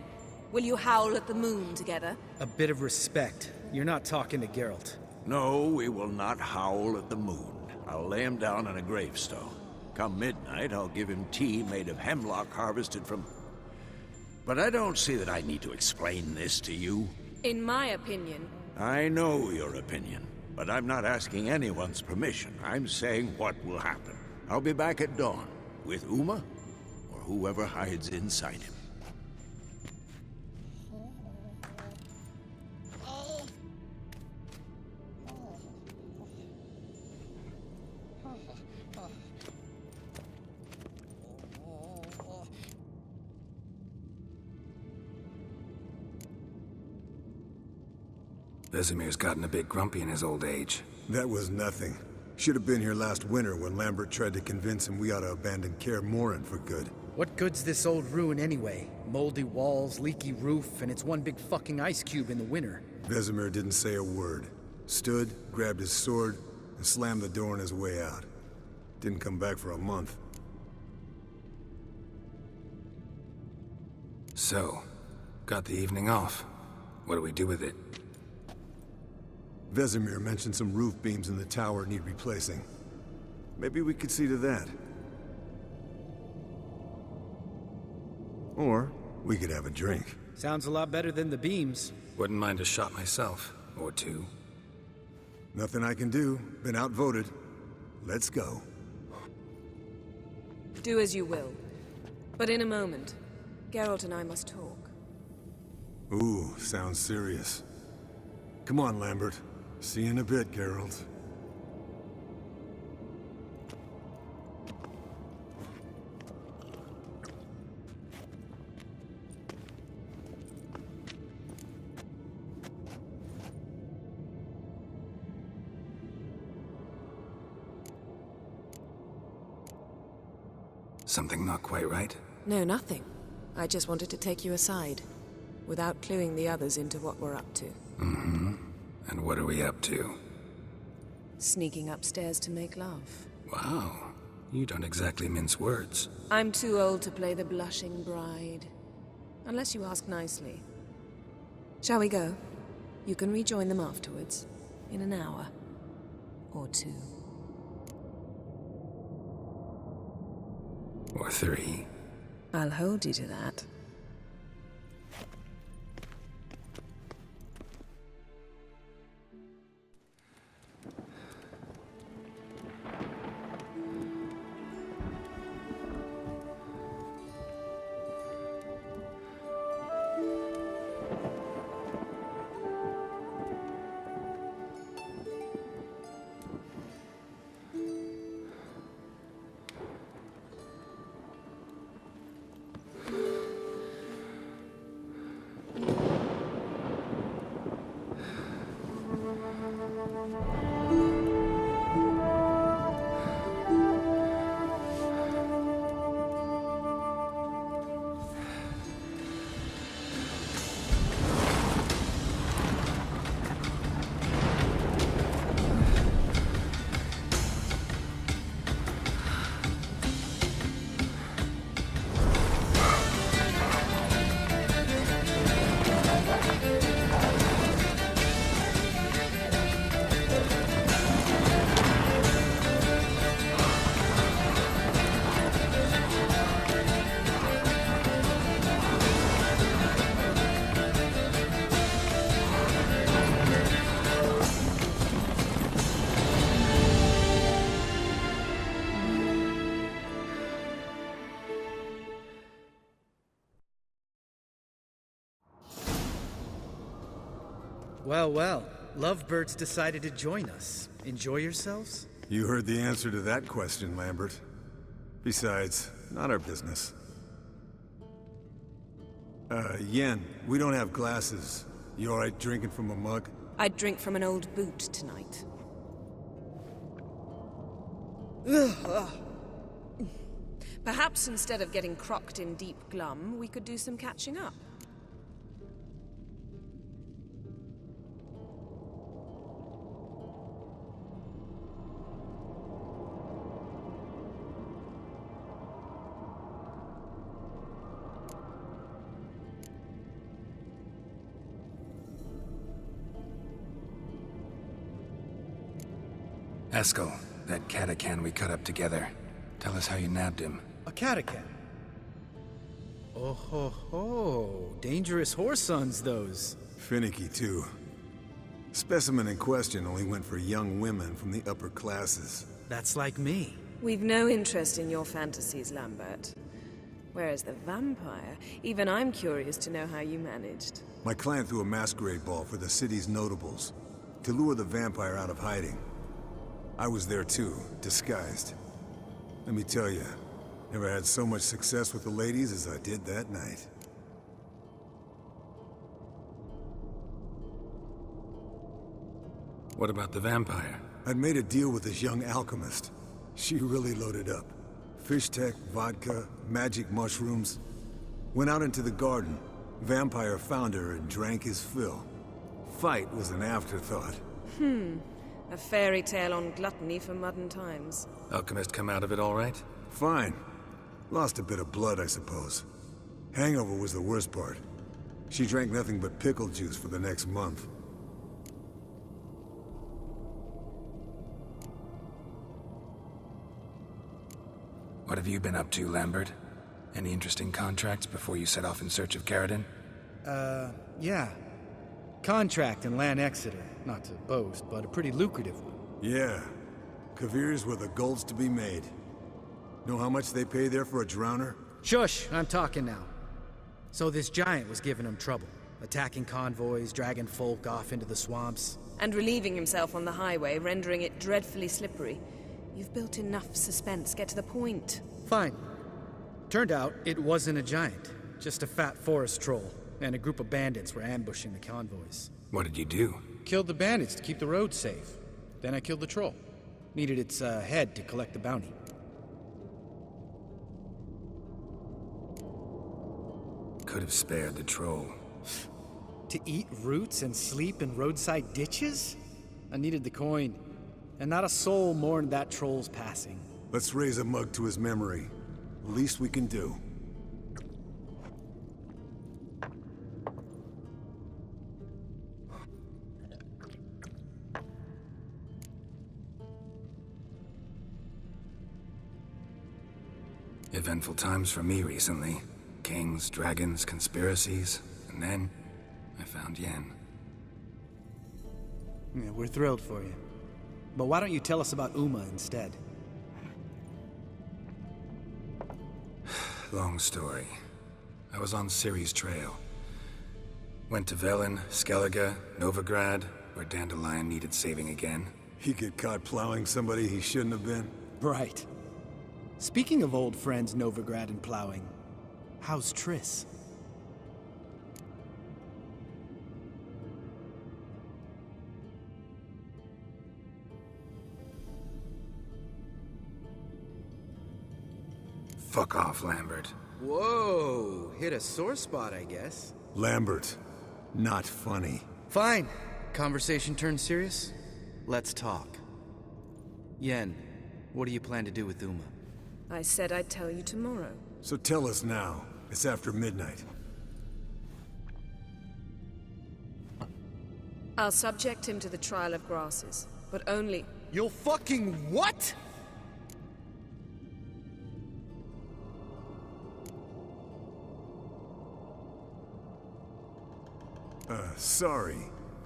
Will you howl at the moon together? A bit of respect. You're not talking to Geralt. No, we will not howl at the moon. I'll lay him down on a gravestone. Come midnight, I'll give him tea made of hemlock harvested from... But I don't see that I need to explain this to you. In my opinion... I know your opinion, but I'm not asking anyone's permission. I'm saying what will happen. I'll be back at dawn, with Uma, or whoever hides inside him. Vesemir's gotten a bit grumpy in his old age. That was nothing. Should have been here last winter when Lambert tried to convince him we ought to abandon Kaer Morhen for good. What good's this old ruin anyway? Moldy walls, leaky roof, and it's one big fucking ice cube in the winter. Vesemir didn't say a word. Stood, grabbed his sword, and slammed the door on his way out. Didn't come back for a month. So, got the evening off. What do we do with it? Vesemir mentioned some roof beams in the tower need replacing. Maybe we could see to that. Or we could have a drink. Sounds a lot better than the beams. Wouldn't mind a shot myself, or two. Nothing I can do. Been outvoted. Let's go. Do as you will. But in a moment, Geralt and I must talk. Ooh, sounds serious. Come on, Lambert. See you in a bit, Geralt. Something not quite right? No, nothing. I just wanted to take you aside, without cluing the others into what we're up to. Mm-hmm. And what are we up to? Sneaking upstairs to make love. Wow. You don't exactly mince words. I'm too old to play the blushing bride. Unless you ask nicely. Shall we go? You can rejoin them afterwards. In an hour. Or 2. Or 3. I'll hold you to that. Well, well. Lovebirds decided to join us. Enjoy yourselves? You heard the answer to that question, Lambert. Besides, not our business. Yen, we don't have glasses. You alright drinking from a mug? I'd drink from an old boot tonight. Perhaps instead of getting crocked in deep glum, we could do some catching up. Eskel, that Catacan we cut up together. Tell us how you nabbed him. A Catacan? Oh ho ho. Dangerous whoresons, those. Finicky, too. Specimen in question only went for young women from the upper classes. That's like me. We've no interest in your fantasies, Lambert. Whereas the vampire, even I'm curious to know how you managed. My client threw a masquerade ball for the city's notables, to lure the vampire out of hiding. I was there too, disguised. Let me tell you, never had so much success with the ladies as I did that night. What about the vampire? I'd made a deal with this young alchemist. She really loaded up. Fish tech, vodka, magic mushrooms. Went out into the garden. Vampire found her and drank his fill. Fight was an afterthought. A fairy tale on gluttony for modern times. Alchemist come out of it all right? Fine. Lost a bit of blood, I suppose. Hangover was the worst part. She drank nothing but pickle juice for the next month. What have you been up to, Lambert? Any interesting contracts before you set off in search of Caridin? Yeah. Contract in Lan Exeter. Not to boast, but a pretty lucrative one. Yeah. Kavir's were the golds to be made. Know how much they pay there for a drowner? Shush! I'm talking now. So this giant was giving him trouble. Attacking convoys, dragging folk off into the swamps. And relieving himself on the highway, rendering it dreadfully slippery. You've built enough suspense. Get to the point. Fine. Turned out, it wasn't a giant. Just a fat forest troll. And a group of bandits were ambushing the convoys. What did you do? Killed the bandits to keep the road safe. Then I killed the troll. Needed its head to collect the bounty. could have spared the troll. To eat roots and sleep in roadside ditches? I needed the coin, and not a soul mourned that troll's passing. Let's raise a mug to his memory. Least we can do. Eventful times for me recently. Kings, dragons, conspiracies, and then I found Yen. Yeah, we're thrilled for you. But why don't you tell us about Uma instead? Long story. I was on Ciri's trail. Went to Velen, Skellige, Novigrad, where Dandelion needed saving again. He get caught plowing somebody he shouldn't have been? Right. Speaking of old friends Novigrad and plowing, how's Triss? Fuck off, Lambert. Whoa, hit a sore spot, I guess. Lambert, not funny. Fine. Conversation turned serious? Let's talk. Yen, what do you plan to do with Uma? I said I'd tell you tomorrow. So tell us now. It's after midnight. I'll subject him to the trial of grasses, but only... You'll fucking what? Sorry.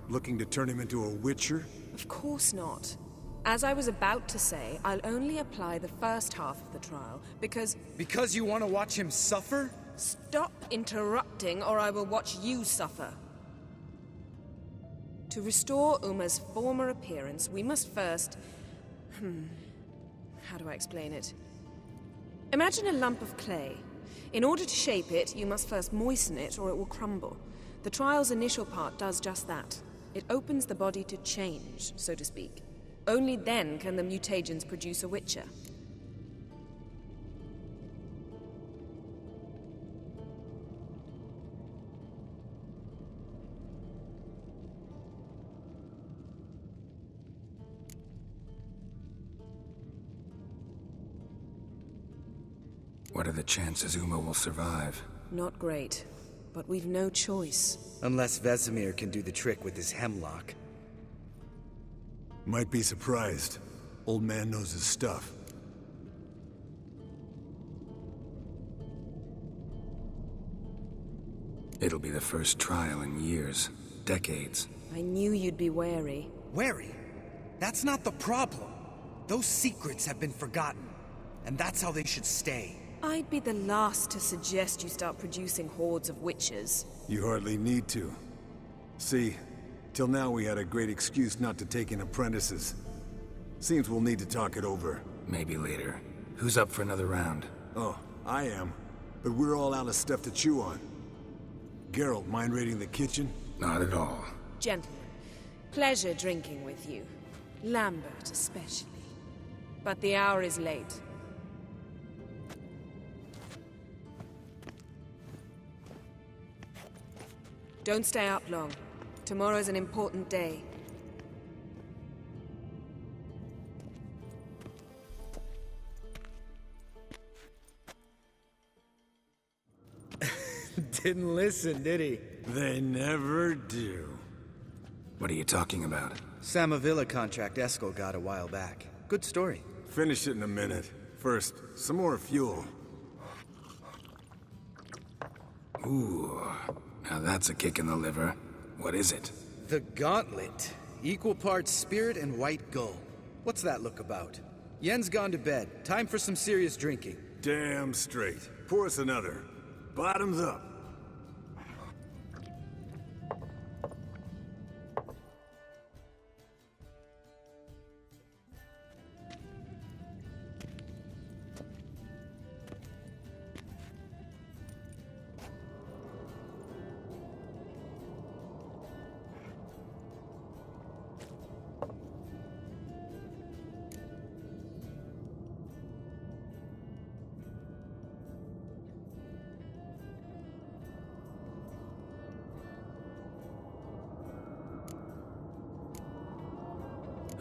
Looking to turn him into a witcher? Of course not. As I was about to say, I'll only apply the first half of the trial, because... Because you want to watch him suffer? Stop interrupting, or I will watch you suffer. To restore Uma's former appearance, we must first... How do I explain it? Imagine a lump of clay. In order to shape it, you must first moisten it, or it will crumble. The trial's initial part does just that. It opens the body to change, so to speak. Only then can the mutagens produce a Witcher. What are the chances Uma will survive? Not great, but we've no choice. Unless Vesemir can do the trick with his hemlock. Might be surprised. Old man knows his stuff. It'll be the first trial in years. Decades. I knew you'd be wary. Wary? That's not the problem. Those secrets have been forgotten. And that's how they should stay. I'd be the last to suggest you start producing hordes of witches. You hardly need to. See, till now we had a great excuse not to take in apprentices. Seems we'll need to talk it over. Maybe later. Who's up for another round? Oh, I am. But we're all out of stuff to chew on. Geralt, mind raiding the kitchen? Not at all. Gentlemen, pleasure drinking with you. Lambert especially. But the hour is late. Don't stay up long. Tomorrow's an important day. Didn't listen, did he? They never do. What are you talking about? Samavilla contract Eskel got a while back. Good story. Finish it in a minute. First, some more fuel. Ooh, now that's a kick in the liver. What is it? The Gauntlet. Equal parts spirit and white gull. What's that look about? Yen's gone to bed. Time for some serious drinking. Damn straight. Pour us another. Bottoms up.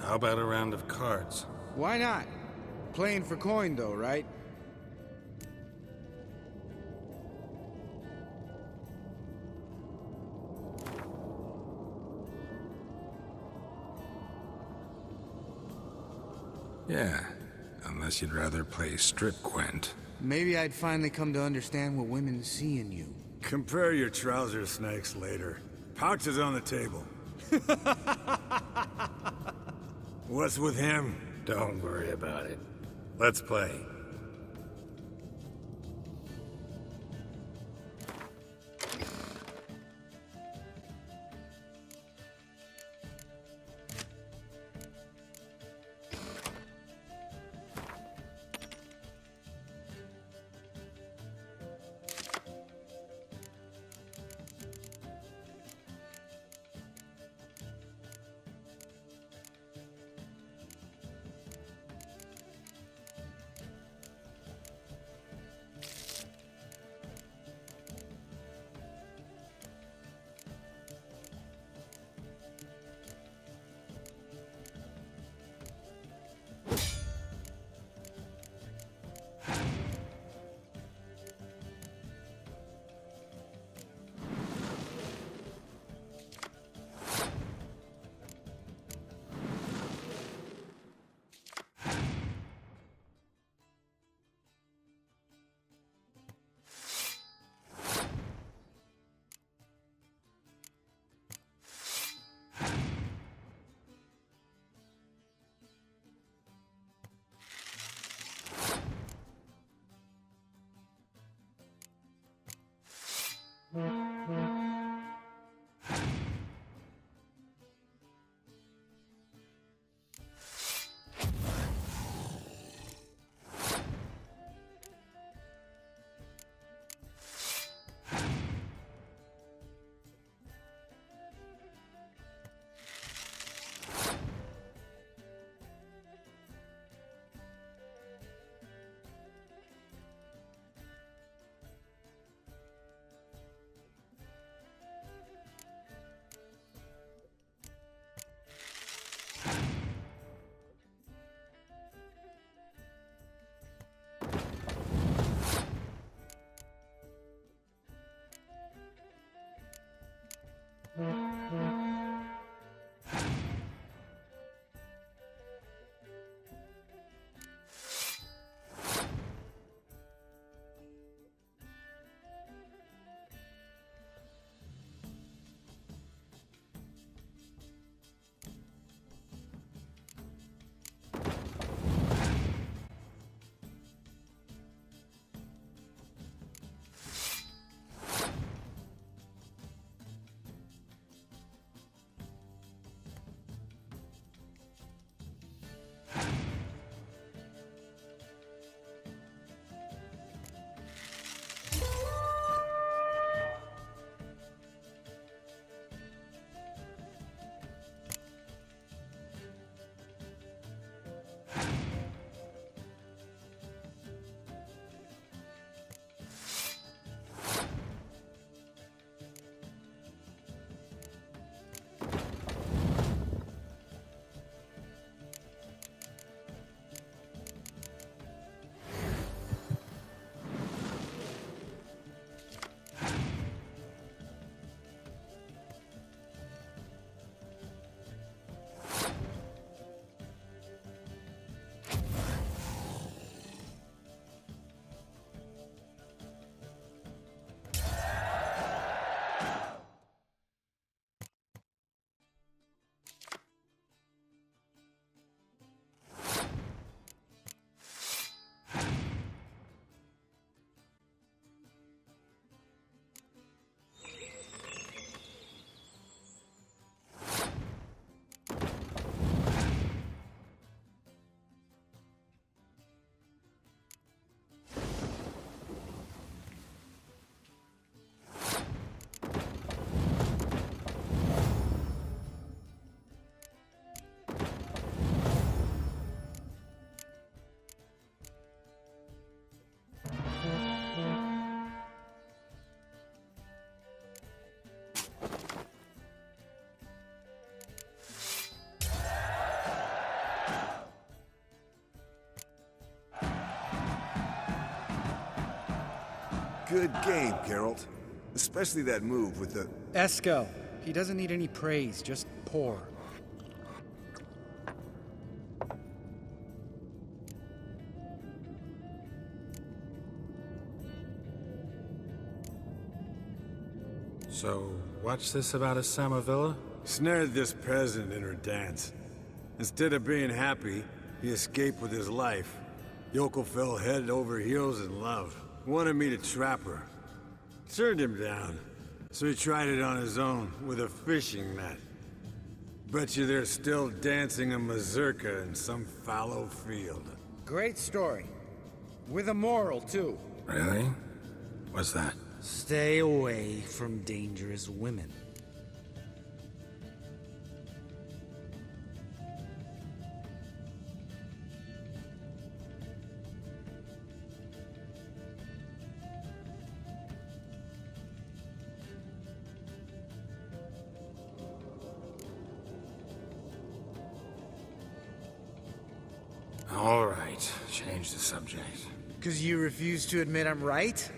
How about a round of cards? Why not? Playing for coin, though, right? Yeah, unless you'd rather play strip Gwent. Maybe I'd finally come to understand what women see in you. Compare your trouser snakes later. Pouch is on the table. What's with him? Don't worry about it. Let's play. Good game, Geralt. Especially that move with the... Esco. He doesn't need any praise, just pour. So, what's this about a Samavilla? Snared this peasant in her dance. Instead of being happy, he escaped with his life. Yoko fell head over heels in love. Wanted me to trap her. Turned him down. So he tried it on his own, with a fishing net. Bet you they're still dancing a mazurka in some fallow field. Great story. With a moral, too. Really? What's that? Stay away from dangerous women. All right, change the subject. Because you refuse to admit I'm right?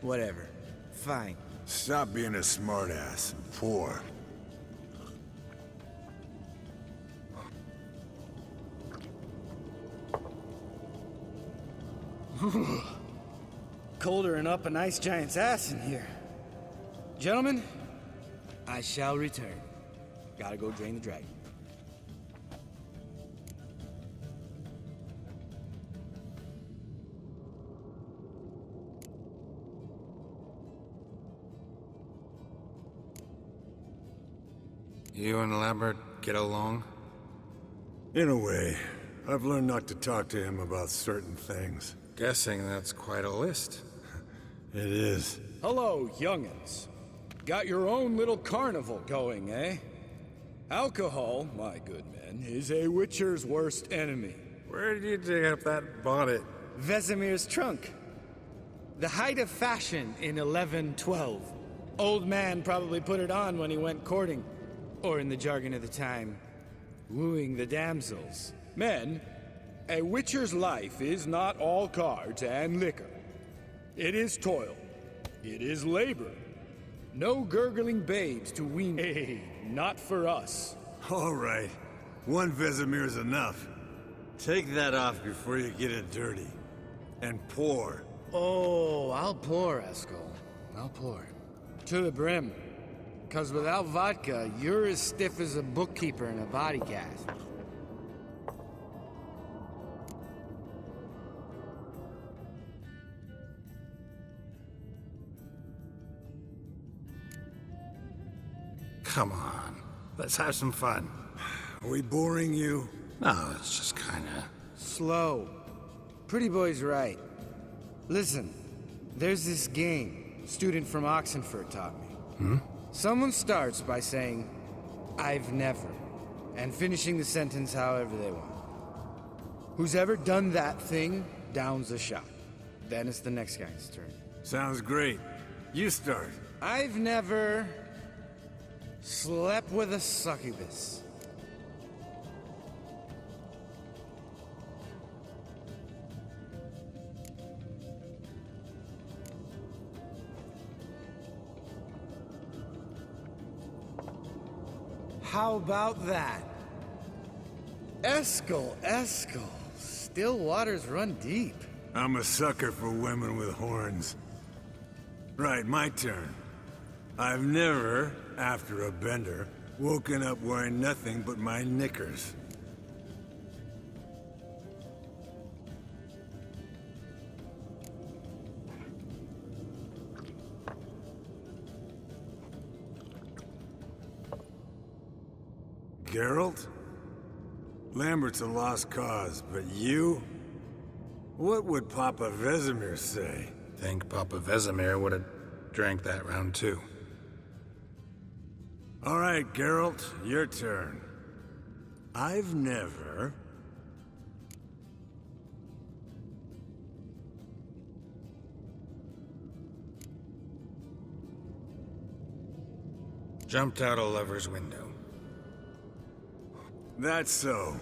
Whatever. Fine. Stop being a smartass and pour. Colder and up a nice giant's ass in here. Gentlemen, I shall return. Gotta go drain the dragon. You and Lambert get along? In a way. I've learned not to talk to him about certain things. Guessing that's quite a list. It is. Hello, young'uns. Got your own little carnival going, eh? Alcohol, my good men, is a witcher's worst enemy. Where did you dig up that bonnet? Vesemir's trunk. The height of fashion in 1112. Old man probably put it on when he went courting. Or in the jargon of the time, wooing the damsels. Men, a witcher's life is not all cards and liquor. It is toil. It is labor. No gurgling babes to wean. Hey, not for us. All right. One Vesemir's enough. Take that off before you get it dirty. And pour. Oh, I'll pour, Eskel. I'll pour. To the brim. Because without vodka, you're as stiff as a bookkeeper in a body cast. Come on, let's have some fun. Are we boring you? No, it's just kinda... Slow. Pretty boy's right. Listen, there's this game student from Oxenford taught me. Someone starts by saying, I've never, and finishing the sentence however they want. Who's ever done that thing downs a shot. Then it's the next guy's turn. Sounds great. You start. I've never slept with a succubus. How about that? Eskel, Eskel. Still waters run deep. I'm a sucker for women with horns. Right, my turn. I've never, after a bender, woken up wearing nothing but my knickers. Geralt? Lambert's a lost cause, but you? What would Papa Vesemir say? Think Papa Vesemir would have drank that round too. All right, Geralt, your turn. I've never... Jumped out a lover's window. That's so.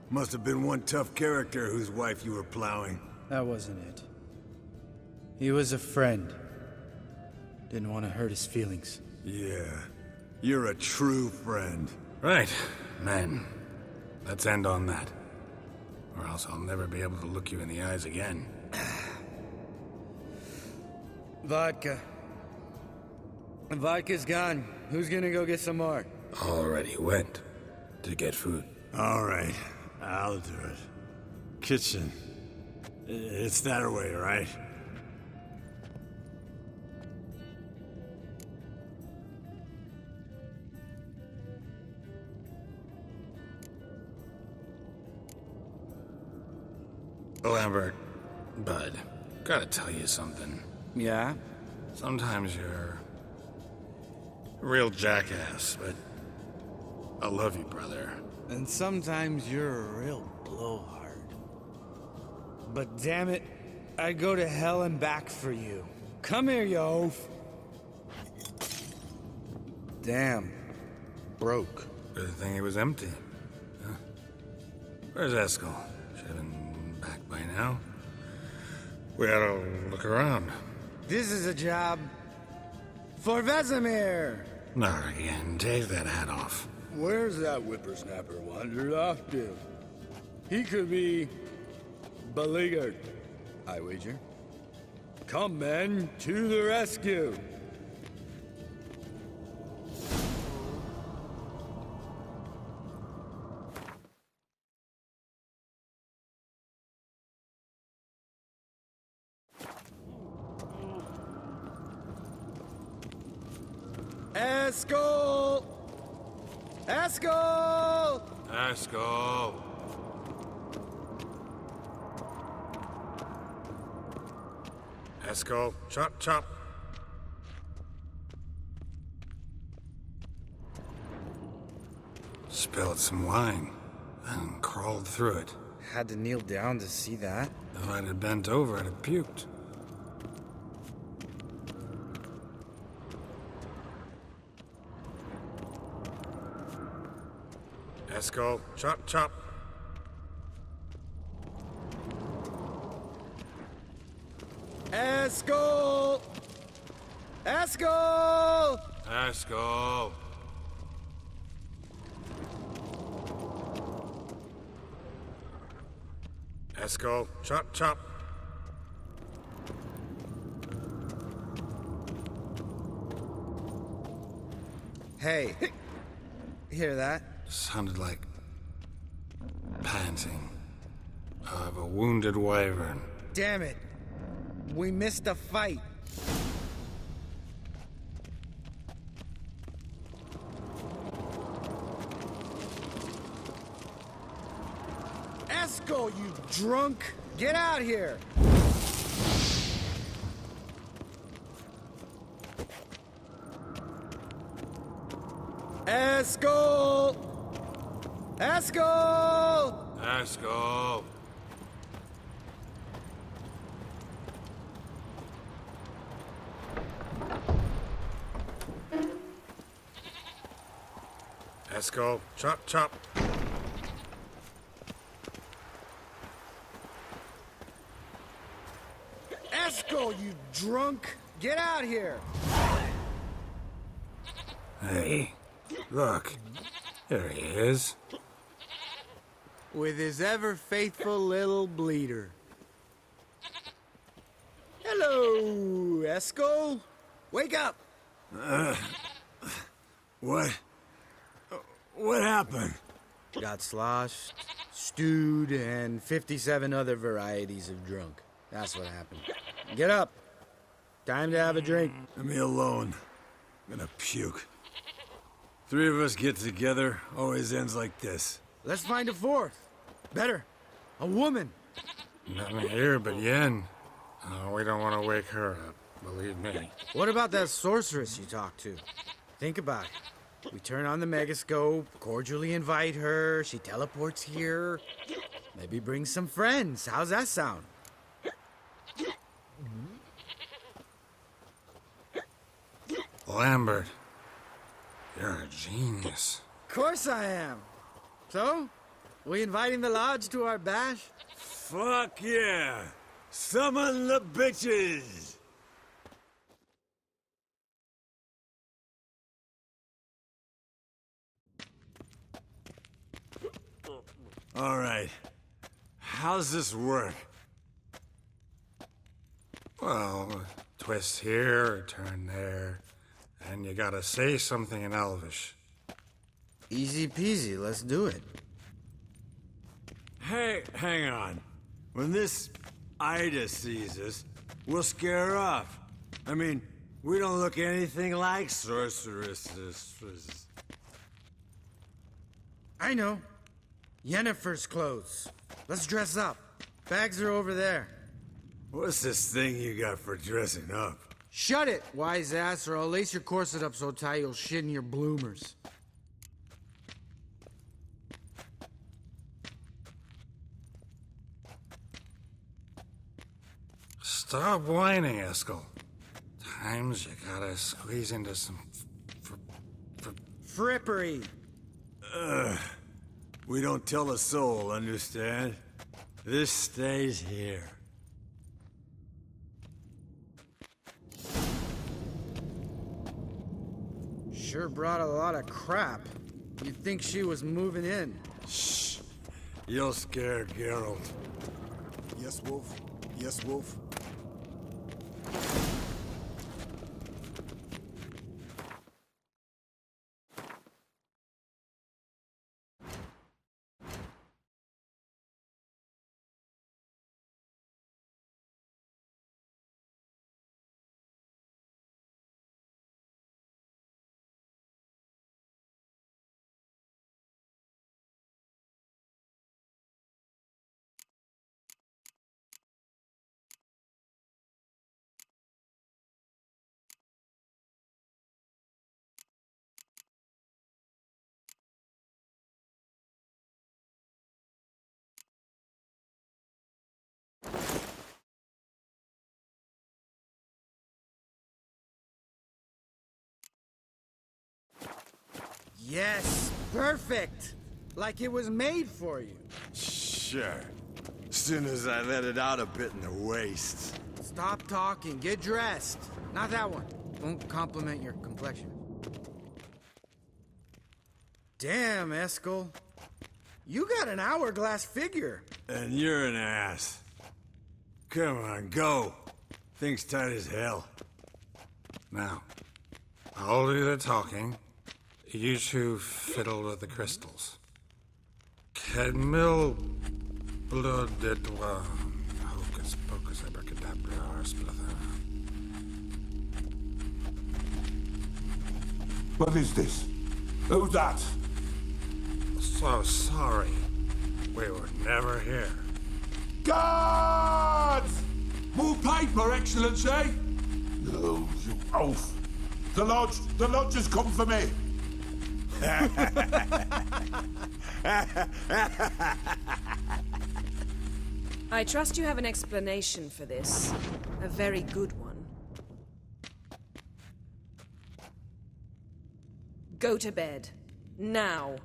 Must have been one tough character whose wife you were plowing. That wasn't it. He was a friend. Didn't want to hurt his feelings. Yeah, you're a true friend. Right, men. Let's end on that. Or else I'll never be able to look you in the eyes again. Vodka. Vodka's gone. Who's gonna go get some more? Already went to get food. All right, I'll do it. Kitchen. It's that way, right? Lambert, Bud, gotta tell you something. Yeah? Sometimes you're a real jackass, but I love you, brother. And sometimes you're a real blowhard. But damn it, I'd go to hell and back for you. Come here, you oaf. Damn. Broke. Good thing it was empty. Huh? Where's Eskel? Should have been back by now. We ought to look around. This is a job for Vesemir. Not again. Take that hat off. Where's that whippersnapper wandered off to? He could be beleaguered, I wager. Come, men, to the rescue! Eskel! Eskel! Eskel! Eskel, chop, chop. Spilled some wine and crawled through it. Had to kneel down to see that. If I'd have bent over, I'd have puked. Eskel, chop, chop. Eskel! Eskel! Eskel. Eskel, chop, chop. Hey, hear that? Sounded like panting of a wounded wyvern. Damn it. We missed a fight. Eskel, you drunk! Get out here! Eskel! Eskel! Eskel. Eskel, chop, chop. Eskel, you drunk! Get out here! Hey, look. There he is. With his ever-faithful little bleeder. Hello, Eskel. Wake up! What? What happened? Got sloshed, stewed, and 57 other varieties of drunk. That's what happened. Get up. Time to have a drink. Leave me alone. I'm gonna puke. Three of us get together, always ends like this. Let's find a fourth. Better. A woman. Nothing here but Yen. Oh, we don't want to wake her up, believe me. What about that sorceress you talked to? Think about it. We turn on the megascope, cordially invite her, she teleports here. Maybe bring some friends. How's that sound? Lambert, you're a genius. Of course I am. So, we inviting the lodge to our bash? Fuck yeah! Summon the bitches! All right. How's this work? Well, twist here, turn there, and you gotta say something in Elvish. Easy peasy, let's do it. Hey, hang on. When this Ida sees us, we'll scare her off. I mean, we don't look anything like sorceresses. I know. Yennefer's clothes. Let's dress up. Bags are over there. What's this thing you got for dressing up? Shut it, wise ass, or I'll lace your corset up so tight you'll shit in your bloomers. Stop whining, Eskel. Times you gotta squeeze into some Frippery. We don't tell a soul, understand? This stays here. Sure brought a lot of crap. You'd think she was moving in. Shh. You'll scare Geralt. Yes, Wolf? Yes, Wolf? Yes, perfect. Like it was made for you. Sure. Soon as I let it out a bit in the waist. Stop talking, get dressed. Not that one. Won't compliment your complexion. Damn, Eskel. You got an hourglass figure. And you're an ass. Come on, go. Thing's tight as hell. Now, I'll do the talking. You two fiddle with the crystals. Kedmil blood de doigt. Hocus pocus abracadabra splather. What is this? Who's that? So sorry. We were never here. Guards! More paper, Excellency! No, you oaf! The lodge has come for me! I trust you have an explanation for this. A very good one. Go to bed. Now.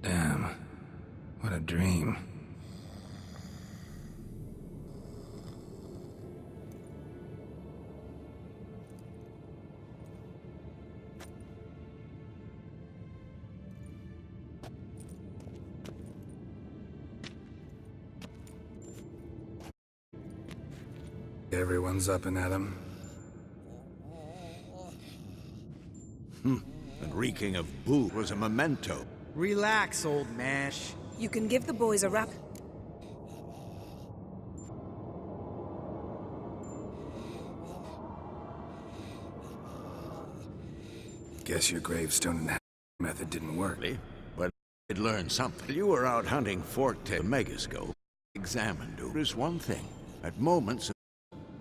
Damn. What a dream. Everyone's up and at 'em. And reeking of boo was a memento. Relax, old mash. You can give the boys a rap. Guess your gravestone and that method didn't work. But it learned something. You were out hunting Forte Megascope. Examined is one thing. At moments of,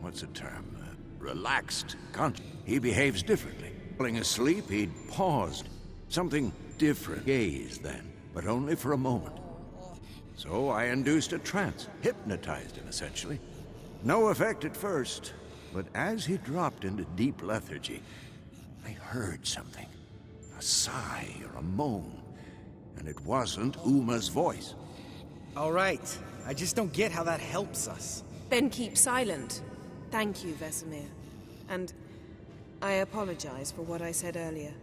what's the term? Relaxed conscious. He behaves differently. Falling asleep, he'd paused, Something different. Gaze then, but only for a moment. So I induced a trance, hypnotized him essentially. No effect at first, but as he dropped into deep lethargy, I heard something. A sigh or a moan. And it wasn't Uma's voice. All right. I just don't get how that helps us. Then keep silent. Thank you, Vesemir. And I apologize for what I said earlier.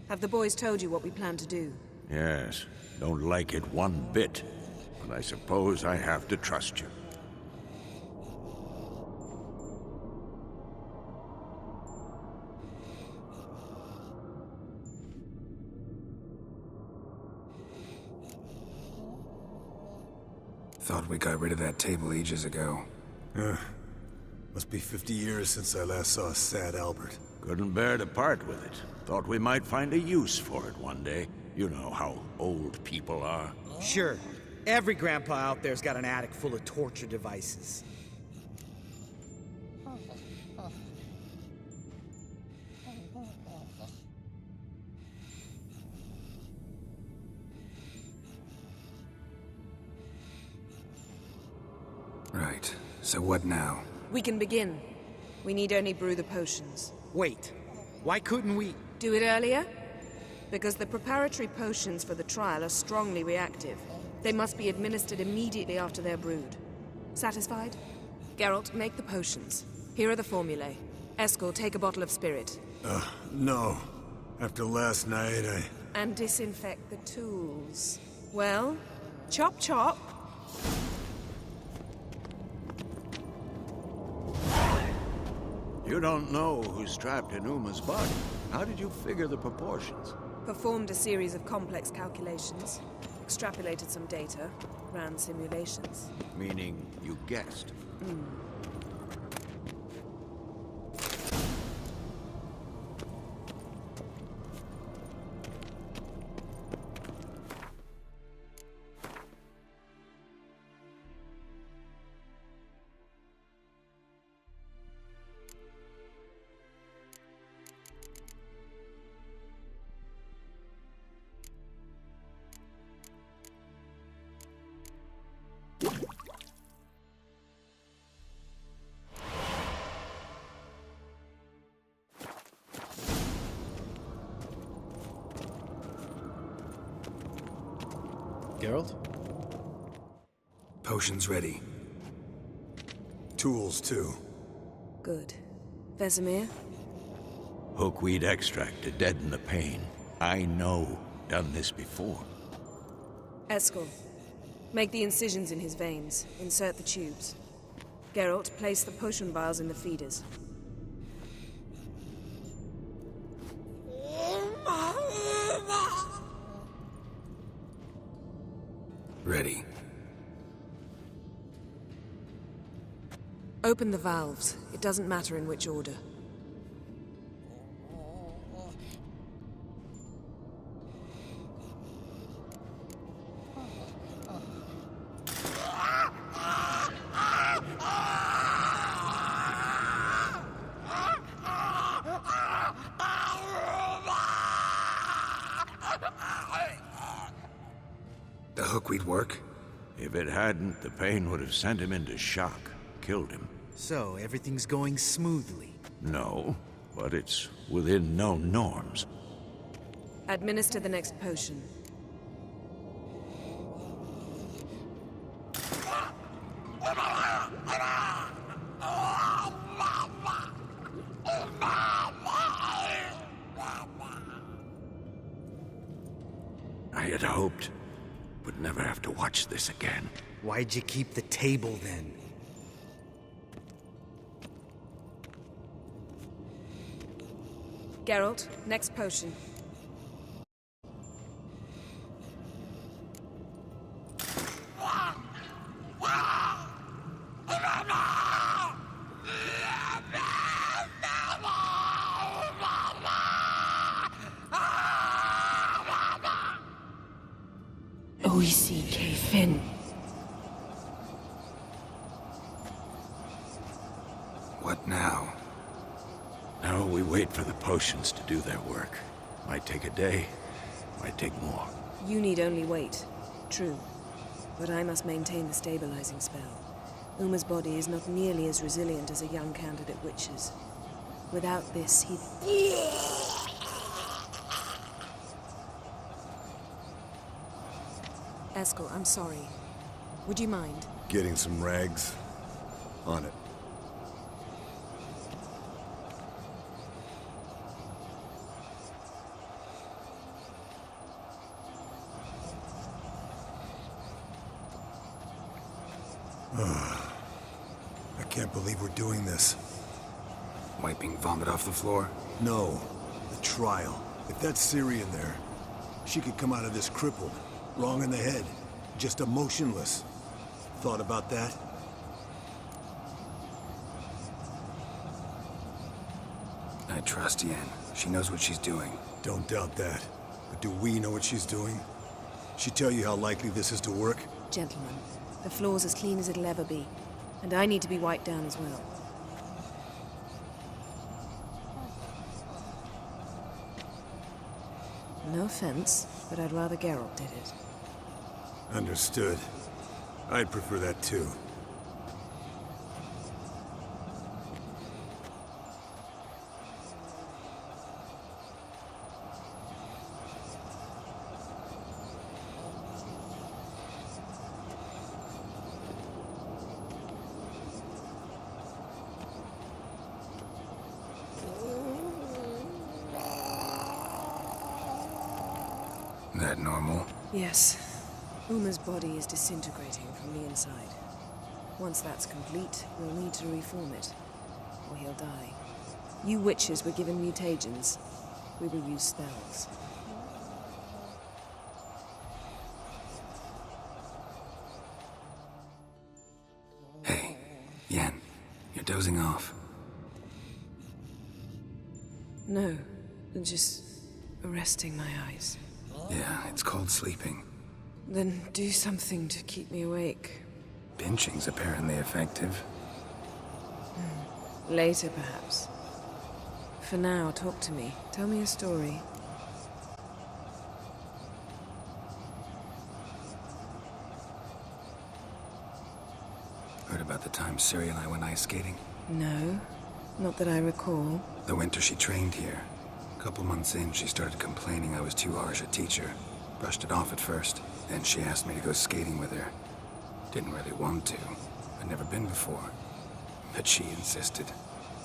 Have the boys told you what we plan to do? Yes, don't like it one bit. But I suppose I have to trust you. Thought we got rid of that table ages ago. Must be 50 years since I last saw sad Albert. Couldn't bear to part with it. Thought we might find a use for it one day. You know how old people are. Sure. Every grandpa out there's got an attic full of torture devices. Right. So what now? We can begin. We need only brew the potions. Wait. Why couldn't we... Do it earlier? Because the preparatory potions for the trial are strongly reactive. They must be administered immediately after they're brewed. Satisfied? Geralt, make the potions. Here are the formulae. Eskel, take a bottle of spirit. No. After last night, And disinfect the tools. Well, chop chop. You don't know who's trapped in Uma's body. How did you figure the proportions? Performed a series of complex calculations. Extrapolated some data. Ran simulations. Meaning you guessed. Geralt? Potions ready. tools too. Good. Vesemir? Hookweed extract to deaden the pain. I know. Done this before. Eskel, make the incisions in his veins. Insert the tubes. Geralt, place the potion vials in the feeders. Ready. Open the valves. It doesn't matter in which order. The hookweed work? If it hadn't, the pain would have sent him into shock. Killed him. So, everything's going smoothly. No, but it's within known norms. Administer the next potion. I had hoped would never have to watch this again. Why'd you keep the table then? Geralt, next potion. Oisi Finn. What now? Now we wait for the potions to do their work. Might take a day, Might take more. You need only wait. True. But I must maintain the stabilizing spell. Uma's body is not nearly as resilient as a young candidate witch's. Without this, he... Eskel, I'm sorry. Would you mind? Getting some rags? On it. I can't believe we're doing this. Wiping vomit off the floor? No, the trial. If that's Syrian there, she could come out of this crippled, wrong in the head, just emotionless. Thought about that? I trust Yen. She knows what she's doing. Don't doubt that. But do we know what she's doing? She tell you how likely this is to work? Gentlemen, the floor's as clean as it'll ever be. And I need to be wiped down as well. No offense, but I'd rather Geralt did it. Understood. I'd prefer that too. That normal? Yes. Uma's body is disintegrating from the inside. Once that's complete, we'll need to reform it, or he'll die. You witches were given mutagens. We will use spells. Hey, Yen, you're dozing off. No, just resting my eyes. Yeah, it's called sleeping. Then do something to keep me awake. Pinching's apparently effective. Later, perhaps. For now, talk to me. Tell me a story. Heard about the time Ciri and I went ice skating? No, not that I recall. The winter she trained here. A couple months in, she started complaining I was too harsh a teacher. Brushed it off at first. Then she asked me to go skating with her. Didn't really want to. I'd never been before. But she insisted.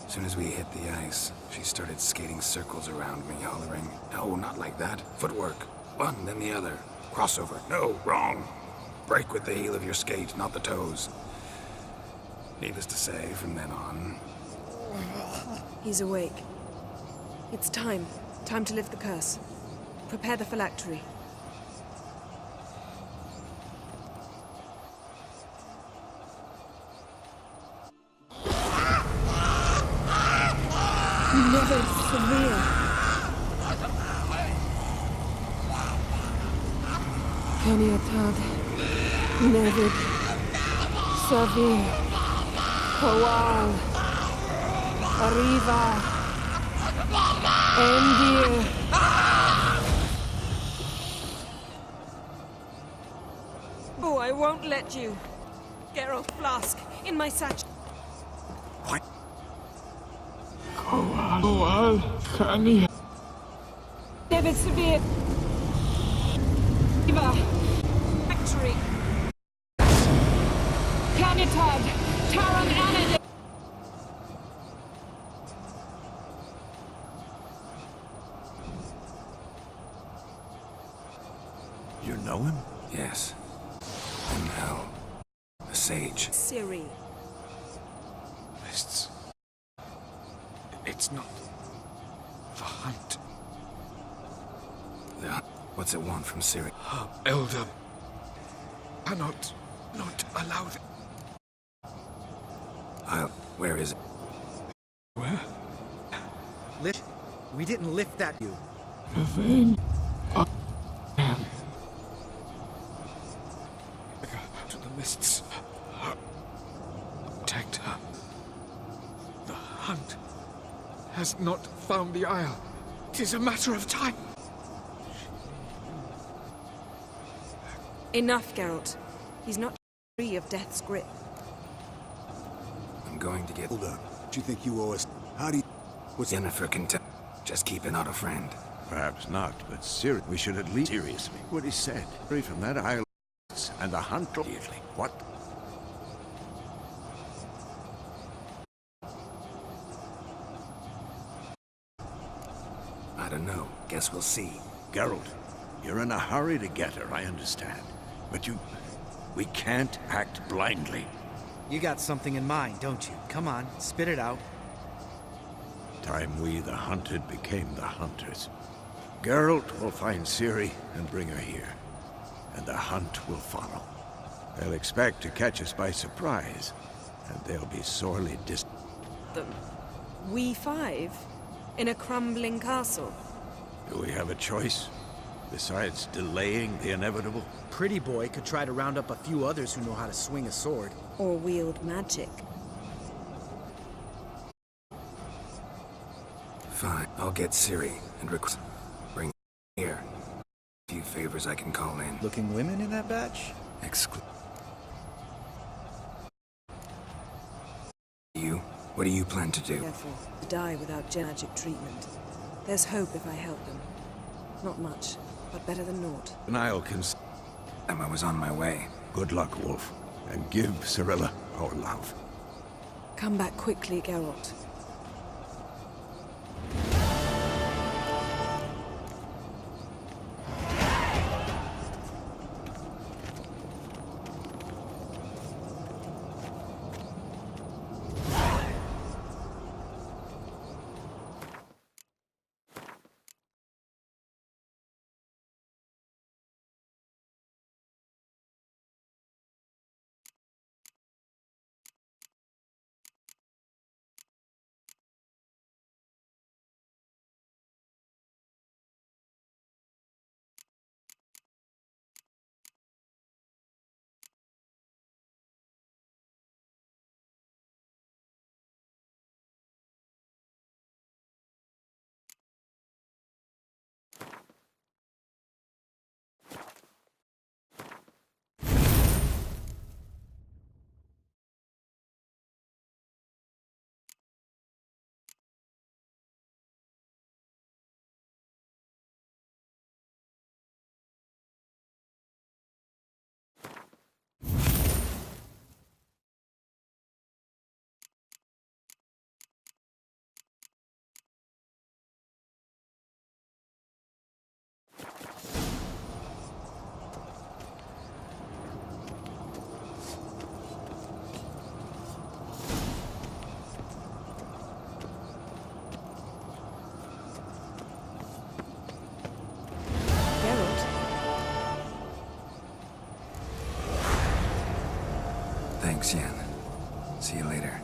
As soon as we hit the ice, she started skating circles around me, hollering, "No, not like that. Footwork. One, then the other. Crossover. No, wrong. Break with the heel of your skate, not the toes." Needless to say, from then on... He's awake. It's time. Time to lift the curse. Prepare the phylactery. Never severe. Keniatad. Never severe. Kowal. Arriva. Endir. Oh, I won't let you. Geralt, flask. In my satchel. What? Kowal, Kani. Never severe. Arriva. Factory. Keniatad. Taran Anad. You know him? Yes. And now, the sage. Ciri. Mists. It's not the hunt. What's it want from Ciri? Elder cannot not allow them. Where is it? Where? Lift? We didn't lift that, you. The vein of man. To the mists. Protect her. The hunt has not found the isle. 'Tis a matter of time. Enough, Geralt. He's not free of death's grip. I'm going to get... Hold up. Do you think you owe us? How do you... What's... Yennefer can tell. Just keep it not a friend. Perhaps not, but we should at least seriously what he said. Free from that island and the hunt immediately. What? I don't know. Guess we'll see. Geralt, you're in a hurry to get her, I understand. But we can't act blindly. You got something in mind, don't you? Come on, spit it out. Time we, the hunted, became the hunters. Geralt will find Ciri and bring her here. And the hunt will follow. They'll expect to catch us by surprise. And they'll be sorely Them. We five? In a crumbling castle? Do we have a choice? Besides delaying the inevitable? Pretty boy could try to round up a few others who know how to swing a sword. Or wield magic? Fine. I'll get Ciri and bring here. A few favors I can call in. Looking women in that batch? You? What do you plan to do? Careful. To die without magic treatment. There's hope if I help them. Not much, but better than naught. And I'll I was on my way. Good luck, Wolf. And give Cirilla our love. Come back quickly, Geralt. Thanks, Yen. See you later.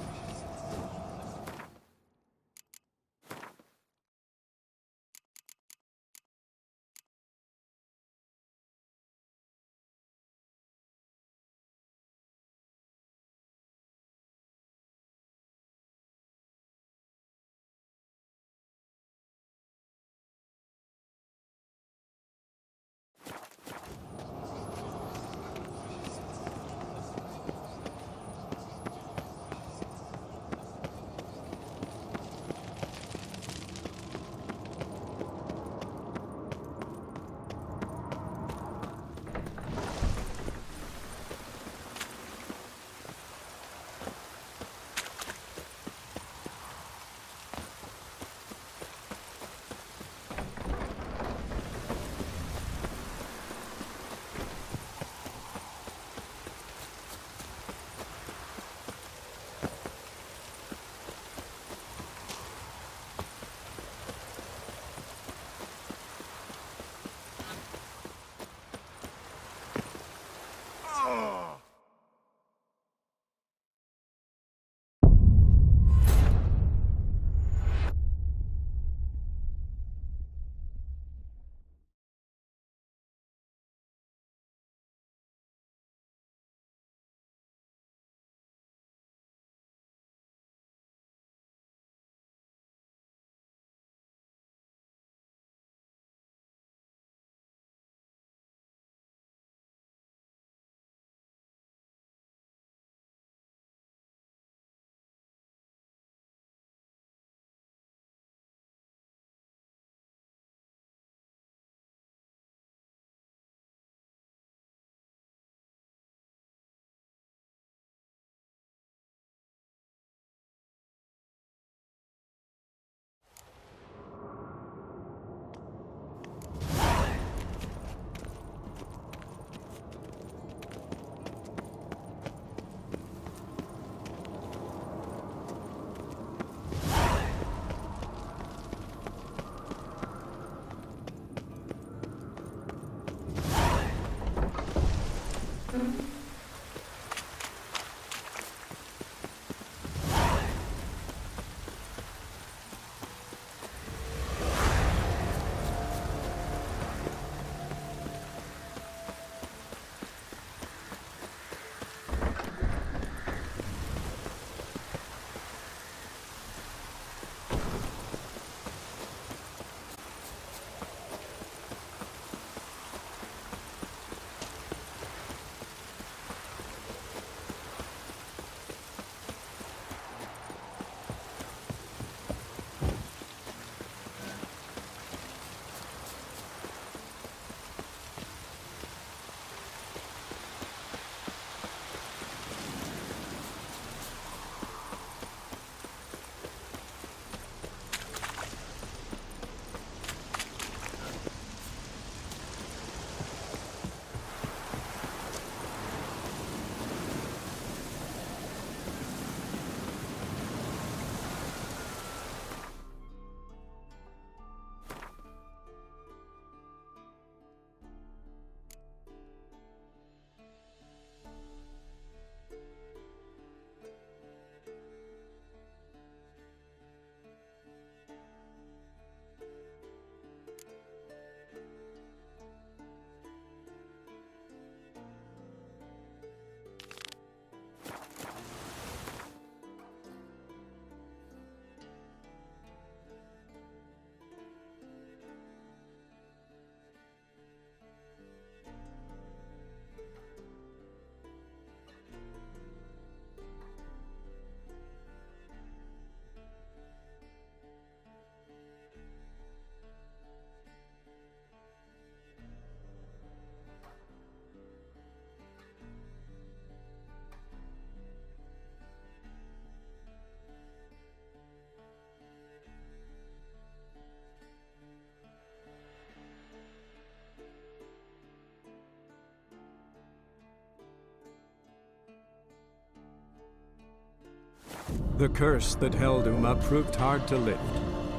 The curse that held Uma proved hard to lift,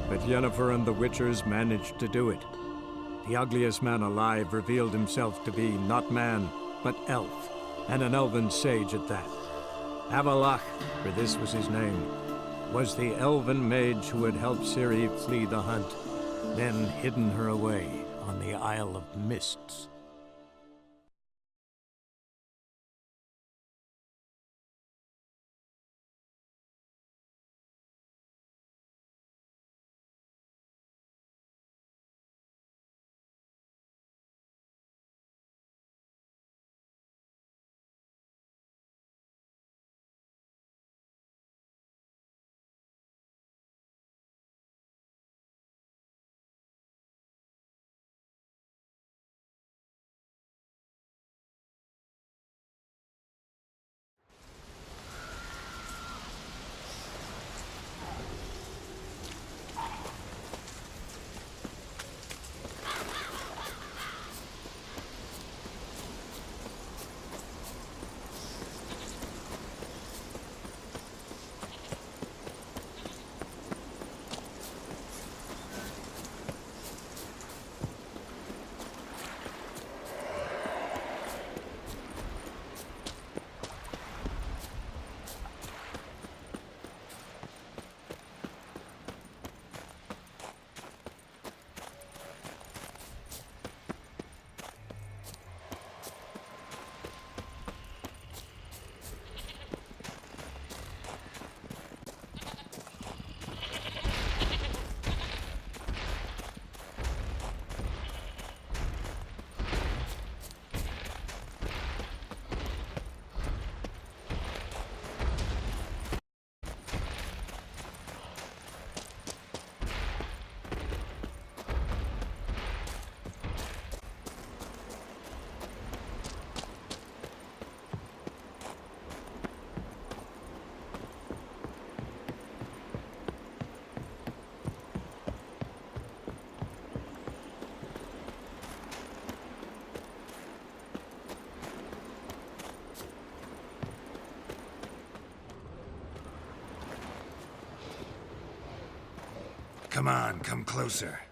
but Yennefer and the Witchers managed to do it. The ugliest man alive revealed himself to be not man, but elf, and an elven sage at that. Avallac'h, for this was his name, was the elven mage who had helped Ciri flee the hunt, then hidden her away on the Isle of Mists. Come on, come closer.